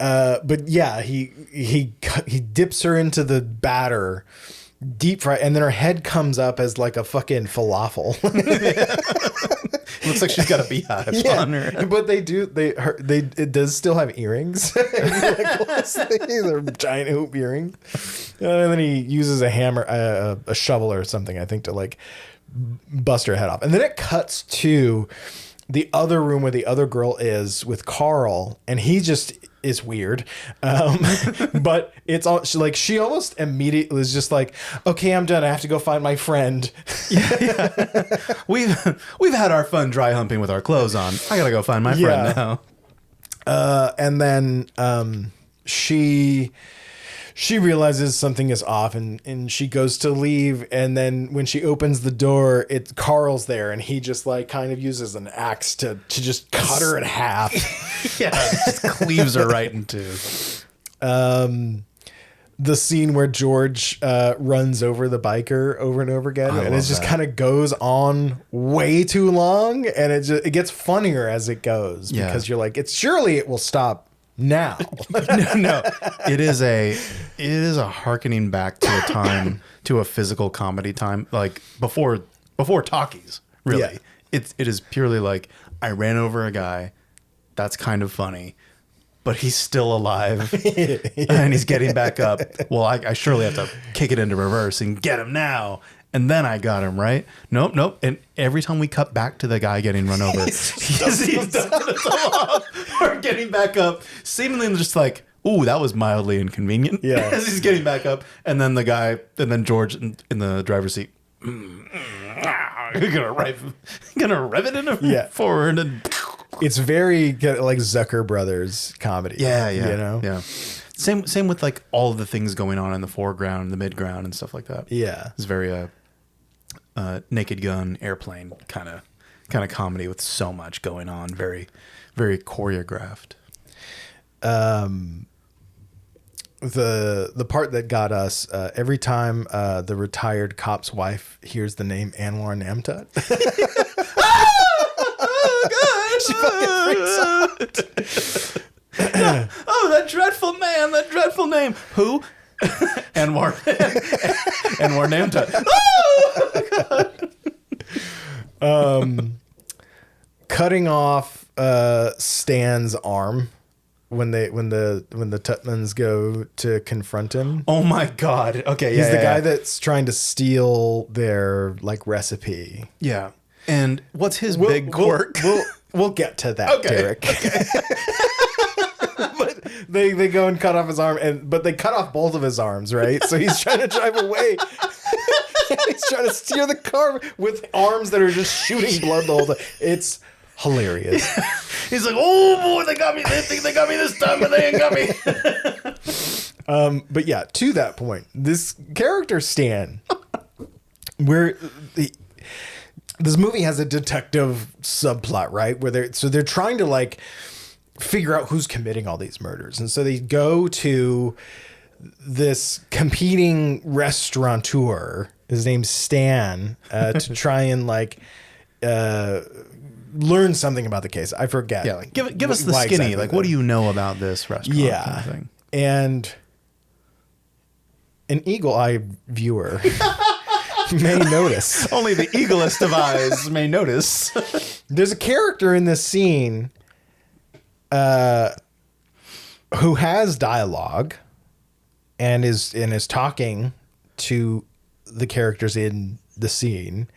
But yeah, he dips her into the batter. Deep fry, and then her head comes up as like a fucking falafel. Looks like she's got a beehive on her. But it does still have earrings. They're giant hoop earrings. And then he uses a hammer, a shovel or something, I think, to like bust her head off. And then it cuts to the other room where the other girl is with Carl, and he just is weird. But it's all like she almost immediately is just like, okay, I'm done. I have to go find my friend. Yeah. We've had our fun dry humping with our clothes on. I gotta go find my friend now. And then she she realizes something is off and she goes to leave. And then when she opens the door, Carl's there and he just like kind of uses an axe to just cut her in half. Yeah, just cleaves her right in two. The scene where George runs over the biker over and over again, and it just kind of goes on way too long, and it gets funnier as it goes because you're like, surely it will stop now. No, it is a hearkening back to a time, to a physical comedy time, like before talkies. Really, it is purely like, I ran over a guy. That's kind of funny. But he's still alive and he's getting back up. Well, I surely have to kick it into reverse and get him now. And then I got him, right? Nope. And every time we cut back to the guy getting run over, he's done it or getting back up, seemingly just like, ooh, that was mildly inconvenient. Yeah. As he's getting back up. And then then George in the driver's seat, gonna rev it in forward and... It's very like Zucker Brothers comedy. Yeah. You know? Yeah. Same with like all of the things going on in the foreground, the midground, and stuff like that. Yeah. It's very Naked Gun, Airplane kind of comedy with so much going on. Very, very choreographed. The part that got us every time the retired cop's wife hears the name Anwar Namtat. She fucking freaks out. Oh, that dreadful man, that dreadful name. Who? Anwar Namtat. Oh, God. Cutting off Stan's arm when the Tutmans go to confront him. Oh my God. Okay, He's the guy that's trying to steal their like recipe. Yeah. And what's his big quirk? We'll get to that, Derek. Okay. But they go and cut off his arm, but they cut off both of his arms, right? So he's trying to drive away. He's trying to steer the car with arms that are just shooting blood the whole time. It's hilarious. He's like, oh boy, they got me. They think they got me this time, but they ain't got me. But yeah, to that point, this character Stan, this movie has a detective subplot, right? Where they're trying to like figure out who's committing all these murders. And so they go to this competing restaurateur, his name's Stan, to try and like learn something about the case. I forget. Yeah, like, give us the skinny. Exactly, like, what do you know about this restaurant? Yeah. Kind of thing. And an eagle-eyed viewer may notice. Only the eaglest of eyes may notice. There's a character in this scene who has dialogue and is talking to the characters in the scene,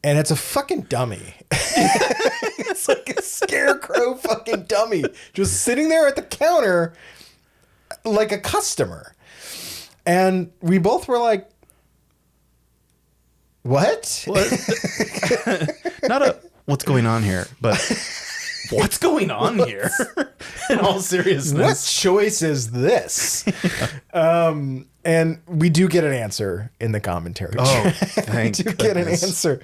and it's a fucking dummy. It's like a scarecrow fucking dummy just sitting there at the counter like a customer. And we both were like, what? Not a what's going on here, but what's going on here? In all seriousness, what choice is this? And we do get an answer in the commentary. Oh, thank you get an answer.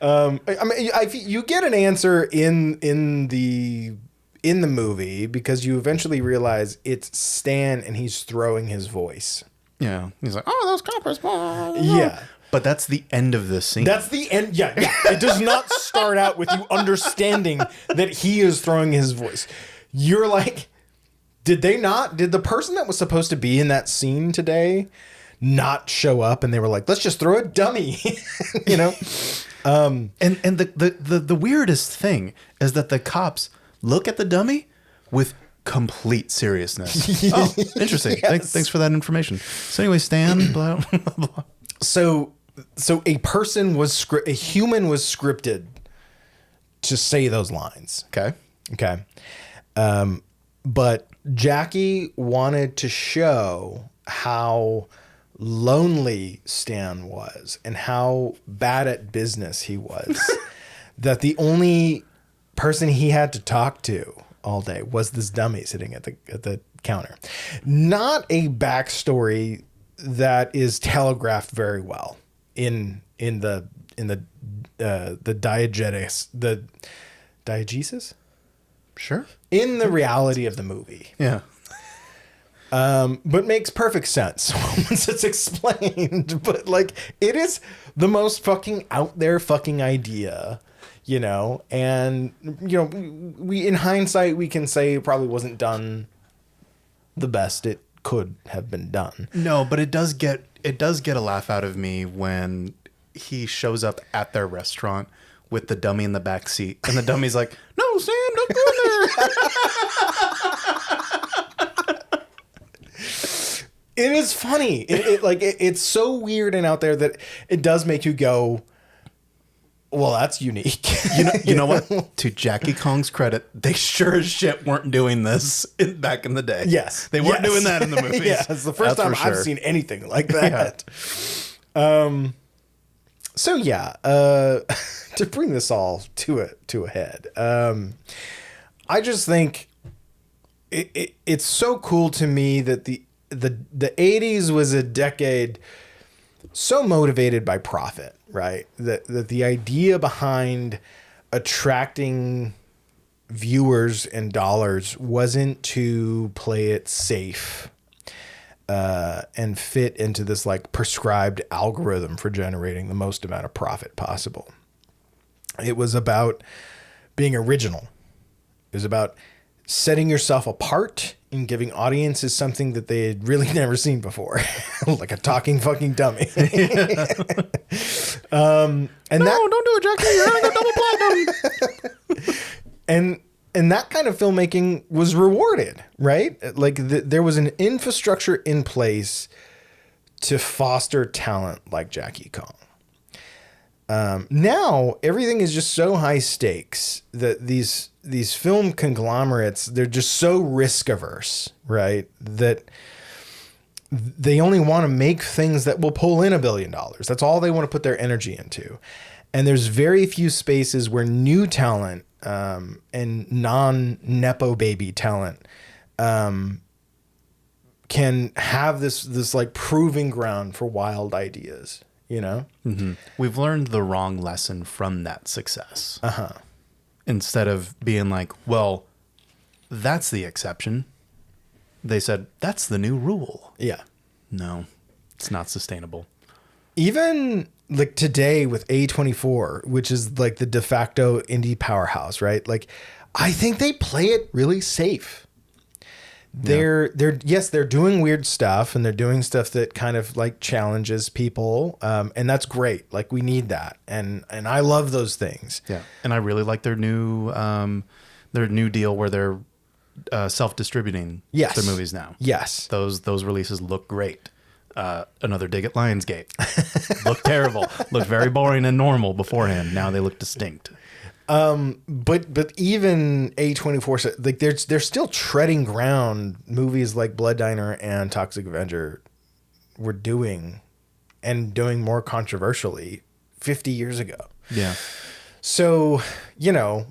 You get an answer in the movie because you eventually realize it's Stan and he's throwing his voice. Yeah, he's like, oh, those coppers. Yeah. But that's the end of this scene. That's the end. Yeah. It does not start out with you understanding that he is throwing his voice. You're like, did the person that was supposed to be in that scene today not show up? And they were like, let's just throw a dummy, you know? And the weirdest thing is that the cops look at the dummy with complete seriousness. Oh, interesting. Yes. Thanks for that information. So anyway, Stan, blah, blah, blah. So a human was scripted to say those lines. Okay. But Jackie wanted to show how lonely Stan was and how bad at business he was. That the only person he had to talk to all day was this dummy sitting at the counter. Not a backstory that is telegraphed very well in the diegesis. Sure. In the reality of the movie. Yeah. But makes perfect sense once it's explained. But like, it is the most fucking out there fucking idea, you know? And, you know, we in hindsight, we can say it probably wasn't done the best it could have been done. No, but it does get a laugh out of me when he shows up at their restaurant with the dummy in the back seat, and the dummy's like, "No, Sam, don't go in there." It is funny. It's so weird and out there that it does make you go, well, that's unique. You know what? To Jackie Kong's credit, they sure as shit weren't doing this back in the day. Yes. They weren't doing that in the movies. Yeah, it's the first time I've seen anything like that. Yeah. So yeah, to bring this all to a head, I just think it's so cool to me that the 80s was a decade so motivated by profit, right? That the idea behind attracting viewers and dollars wasn't to play it safe and fit into this like prescribed algorithm for generating the most amount of profit possible. It was about being original. It was about setting yourself apart and giving audiences something that they had really never seen before, like a talking fucking dummy. Don't do it, Jackie. You're gonna go double platinum. And that kind of filmmaking was rewarded, right? Like there was an infrastructure in place to foster talent like Jackie Kong. Now everything is just so high stakes that these film conglomerates, they're just so risk averse, right? That they only want to make things that will pull in $1 billion. That's all they want to put their energy into. And there's very few spaces where new talent and non-Nepo baby talent can have this like proving ground for wild ideas, you know? Mm-hmm. We've learned the wrong lesson from that success. Uh-huh. Instead of being like, well, that's the exception, they said, that's the new rule. Yeah. No, it's not sustainable. Even like today with A24, which is like the de facto indie powerhouse, right? Like, I think they play it really safe. They're doing weird stuff, and they're doing stuff that kind of like challenges people. And that's great. Like, we need that. And I love those things. Yeah. And I really like their new deal where they're self-distributing their movies now. Yes. Those releases look great. Another dig at Lionsgate. Looked terrible. Looked very boring and normal beforehand. Now they look distinct. But even A24, like they're still treading ground movies like Blood Diner and Toxic Avenger were doing, and doing more controversially 50 years ago. Yeah. So, you know,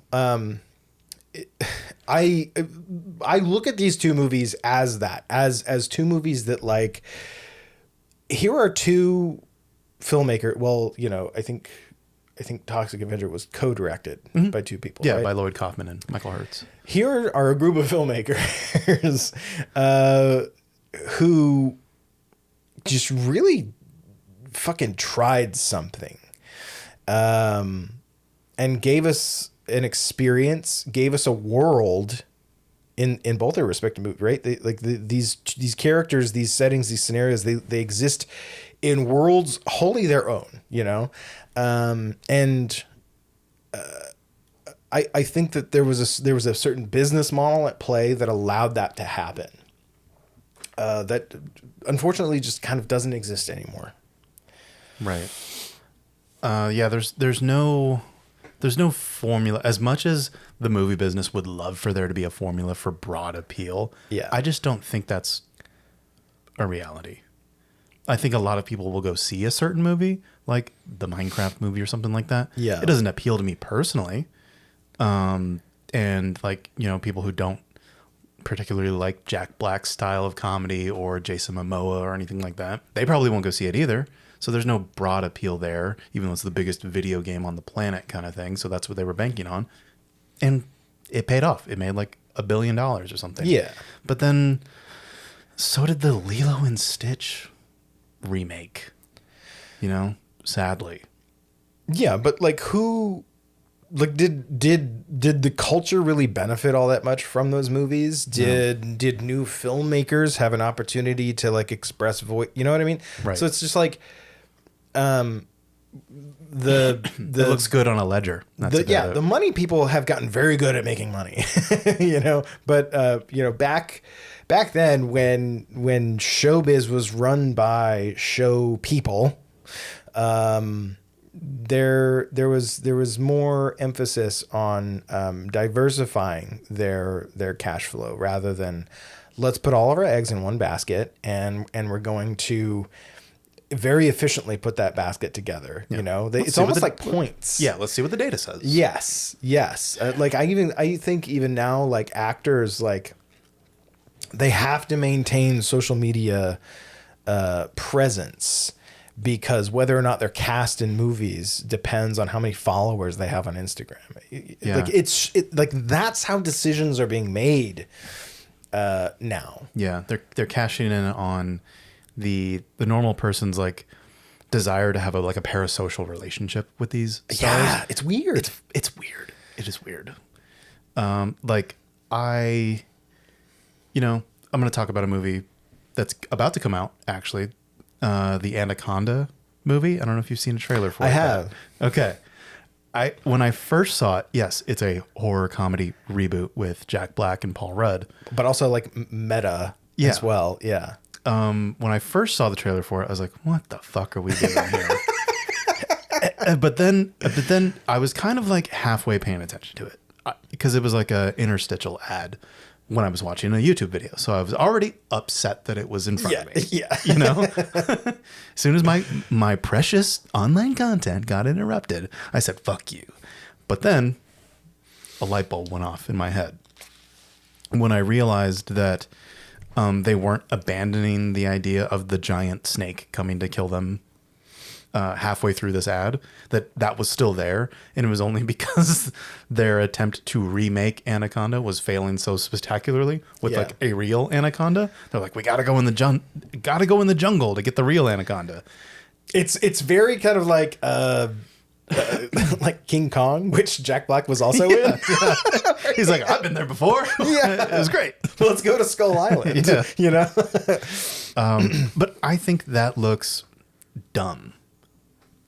I look at these two movies as that, as two movies that, like, here are two filmmakers. Well, you know, I think Toxic Avenger was co-directed by two people. Yeah, right? by Lloyd Kaufman and Michael Hertz. Here are a group of filmmakers who just really fucking tried something, and gave us an experience, gave us a world in both their respective movies, right? These characters, these settings, these scenarios, they exist in worlds wholly their own, you know? I think that there was a certain business model at play that allowed that to happen. That unfortunately just kind of doesn't exist anymore. Right. Yeah, there's no formula. As much as the movie business would love for there to be a formula for broad appeal, yeah, I just don't think that's a reality. I think a lot of people will go see a certain movie, like the Minecraft movie or something like that. Yeah. It doesn't appeal to me personally. And like, you know, people who don't particularly like Jack Black's style of comedy or Jason Momoa or anything like that, they probably won't go see it either. So there's no broad appeal there, even though it's the biggest video game on the planet kind of thing. So that's what they were banking on. And it paid off. It made like $1 billion or something. Yeah. But then so did the Lilo and Stitch remake, you know, sadly. Yeah, but like who, like did the culture really benefit all that much from those movies? Did new filmmakers have an opportunity to like express voice? You know what I mean? Right. So it's just like, It looks good on a ledger. That's about it. the money people have gotten very good at making money, you know. But you know, back then when showbiz was run by show people, there was more emphasis on diversifying their cash flow rather than let's put all of our eggs in one basket and we're going to very efficiently put that basket together. You know, it's almost like points. Yeah, let's see what the data says. Yes. Like I think even now, like actors, like they have to maintain social media presence because whether or not they're cast in movies depends on how many followers they have on Instagram. Yeah. Like like that's how decisions are being made now. Yeah, they're cashing in on the normal person's like desire to have a parasocial relationship with these stars. Yeah, it's weird. It's weird. It is weird. Like I'm going to talk about a movie that's about to come out actually. The Anaconda movie. I don't know if you've seen a trailer for it. I have. Okay. When I first saw it, yes, it's a horror comedy reboot with Jack Black and Paul Rudd. But also like meta as well. Yeah. When I first saw the trailer for it, I was like, what the fuck are we doing here? but then I was kind of like halfway paying attention to it because it was like a interstitial ad when I was watching a YouTube video. So I was already upset that it was in front of me. Yeah. You know, as soon as my precious online content got interrupted, I said, fuck you. But then a light bulb went off in my head when I realized that they weren't abandoning the idea of the giant snake coming to kill them halfway through this ad, that was still there. And it was only because their attempt to remake Anaconda was failing so spectacularly with like a real anaconda. They're like, we gotta go in the jungle to get the real anaconda. It's very kind of like like King Kong, which Jack Black was also in. He's like, I've been there before. Yeah. It was great. Let's go to Skull Island. Yeah. You know? But I think that looks dumb.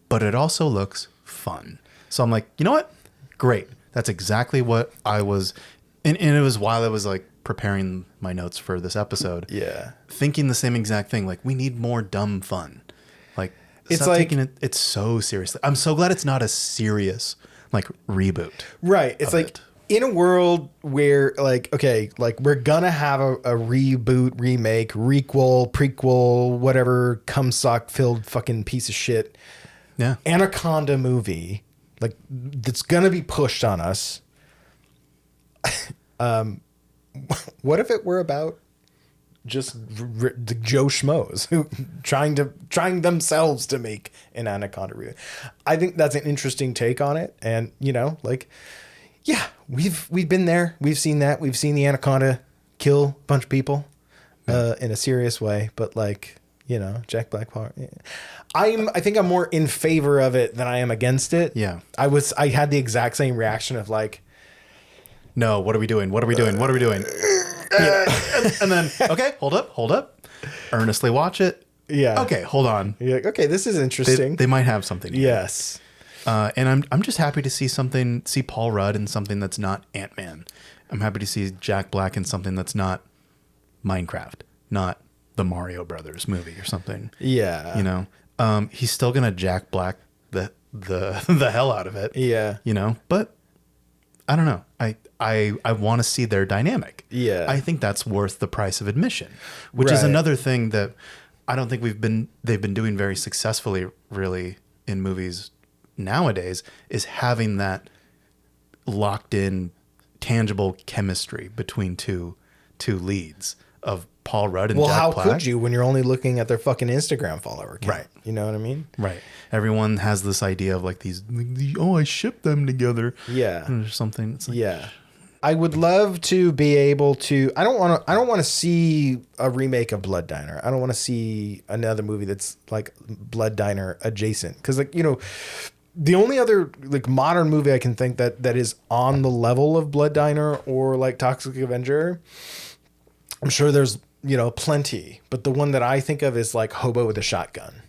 But it also looks fun. So I'm like, you know what? Great. That's exactly what I was. And it was while I was like preparing my notes for this episode. Yeah. Thinking the same exact thing. Like, we need more dumb fun. Like, It's stop like taking it so seriously. I'm so glad it's not a serious like reboot. Right. It's like in a world where like, okay, like we're gonna have a reboot, remake, requel, prequel, whatever cumsock filled fucking piece of shit. Yeah. Anaconda movie, like that's gonna be pushed on us. What if it were about just the Joe Schmoes who trying themselves to make an Anaconda reboot? I think that's an interesting take on it, and like, yeah, we've been there, we've seen that, we've seen the Anaconda kill a bunch of people in a serious way, but like. Jack Black. I think I'm more in favor of it than I am against it. Yeah. I had the exact same reaction of like, no, what are we doing? What are we doing? What are we doing? And then, okay, hold up. Earnestly watch it. Yeah. Okay, hold on. You're like, okay, this is interesting. They might have something here. Yes. And I'm just happy to see Paul Rudd in something that's not Ant-Man. I'm happy to see Jack Black in something that's not Minecraft, not the Mario Brothers movie or something. Yeah. He's still gonna Jack Black the the hell out of it. Yeah. But I don't know. I want to see their dynamic. Yeah. I think that's worth the price of admission, which is another thing that I don't think they've been doing very successfully really in movies nowadays, is having that locked in tangible chemistry between two two leads of Paul Rudd and Well, Jack how Black. could you when you're only looking at their fucking Instagram follower count? Right. You know what I mean? Right. Everyone has this idea of like these, I ship them together. Yeah. Or something. It's like, Yeah. I would love to be able to. I don't want to see a remake of Blood Diner. I don't want to see another movie that's like Blood Diner adjacent. Because like, you know, the only other like modern movie I can think that is on the level of Blood Diner or like Toxic Avenger, I'm sure there's, you know, plenty. But the one that I think of is like Hobo with a Shotgun.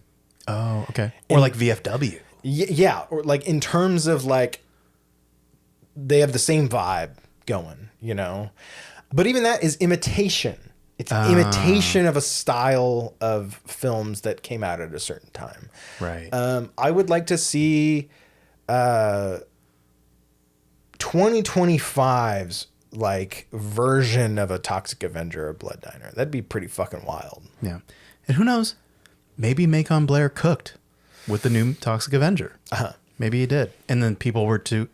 Oh, okay. Or like VFW. Yeah. Or like in terms of like, they have the same vibe going, you know, but even that is imitation. It's imitation of a style of films that came out at a certain time. Right. I would like to see 2025's like version of a Toxic Avenger or Blood Diner. That'd be pretty fucking wild. Yeah. And who knows? Maybe Macon Blair cooked with the new Toxic Avenger. Uh-huh. Maybe he did. And then people were too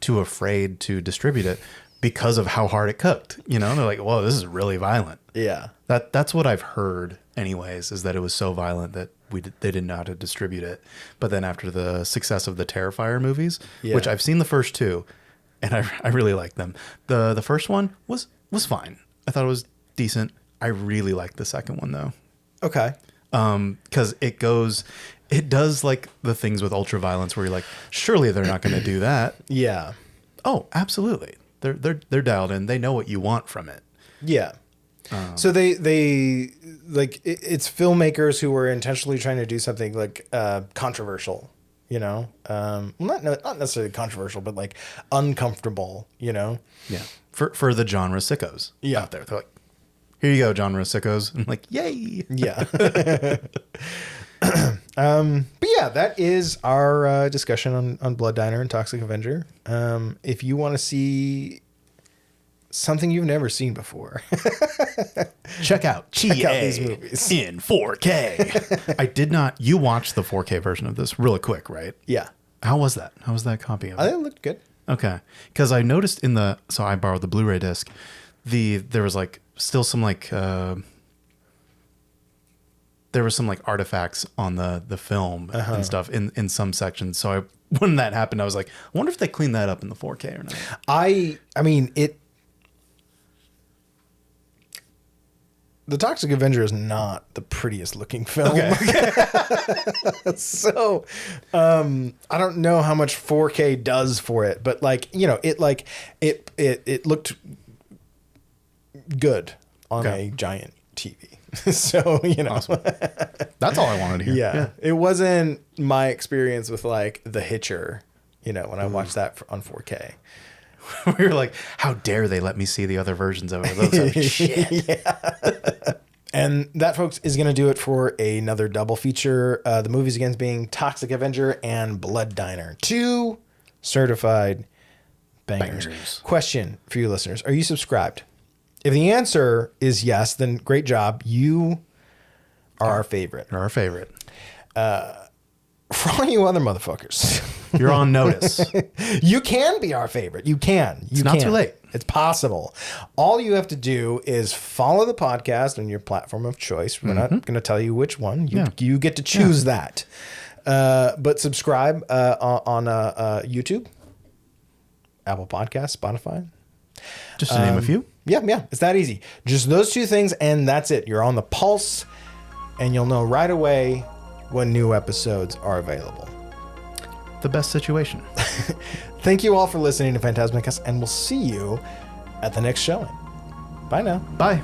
afraid to distribute it because of how hard it cooked. You know, they're like, whoa, this is really violent. Yeah. That's what I've heard anyways, is that it was so violent that they didn't know how to distribute it. But then after the success of the Terrifier movies, which I've seen the first two, and I really liked them. The first one was fine. I thought it was decent. I really liked the second one though. Okay. Because it does like the things with ultra violence where you're like, surely they're not going to do that. Yeah. Oh, absolutely. They're dialed in. They know what you want from it. Yeah. So they like it's filmmakers who were intentionally trying to do something like controversial, you know, not necessarily controversial, but like uncomfortable, you know. Yeah. For the genre sickos out there, they're like, here you go, genre sickos. I'm like, yay. Yeah. But yeah, that is our discussion on Blood Diner and Toxic Avenger. If you want to see something you've never seen before, check out these movies in 4K. I did not. You watched the 4K version of this really quick, right? Yeah. How was that? How was that copy of it? I think it looked good. Okay, because I noticed so I borrowed the Blu-ray disc. There was like still some like there was some like artifacts on the film and stuff in some sections. So when that happened, I was like, I wonder if they cleaned that up in the 4K or not. I mean it. The Toxic Avenger is not the prettiest looking film. Okay. So, I don't know how much 4K does for it, but like, you know, it looked good on a giant TV. So, you know, awesome. That's all I wanted to hear. Yeah. It wasn't my experience with like The Hitcher, you know, when I watched that on 4K. We were like, how dare they let me see the other versions of it? Those are shit. Yeah. And that, folks, is going to do it for another double feature. The movies again being Toxic Avenger and Blood Diner. 2 certified bangers. Question for you listeners. Are you subscribed? If the answer is yes, then great job. You are our favorite. You're our favorite. For all you other motherfuckers, you're on notice. You can be our favorite. You can. It's not too late. It's possible. All you have to do is follow the podcast on your platform of choice. We're not going to tell you which one. You get to choose that. But subscribe on YouTube, Apple Podcasts, Spotify. Just to name a few. Yeah. It's that easy. Just those 2 things, and that's it. You're on the pulse, and you'll know right away when new episodes are available. The best situation. Thank you all for listening to PhantasmaCast, and we'll see you at the next showing. Bye now. Bye.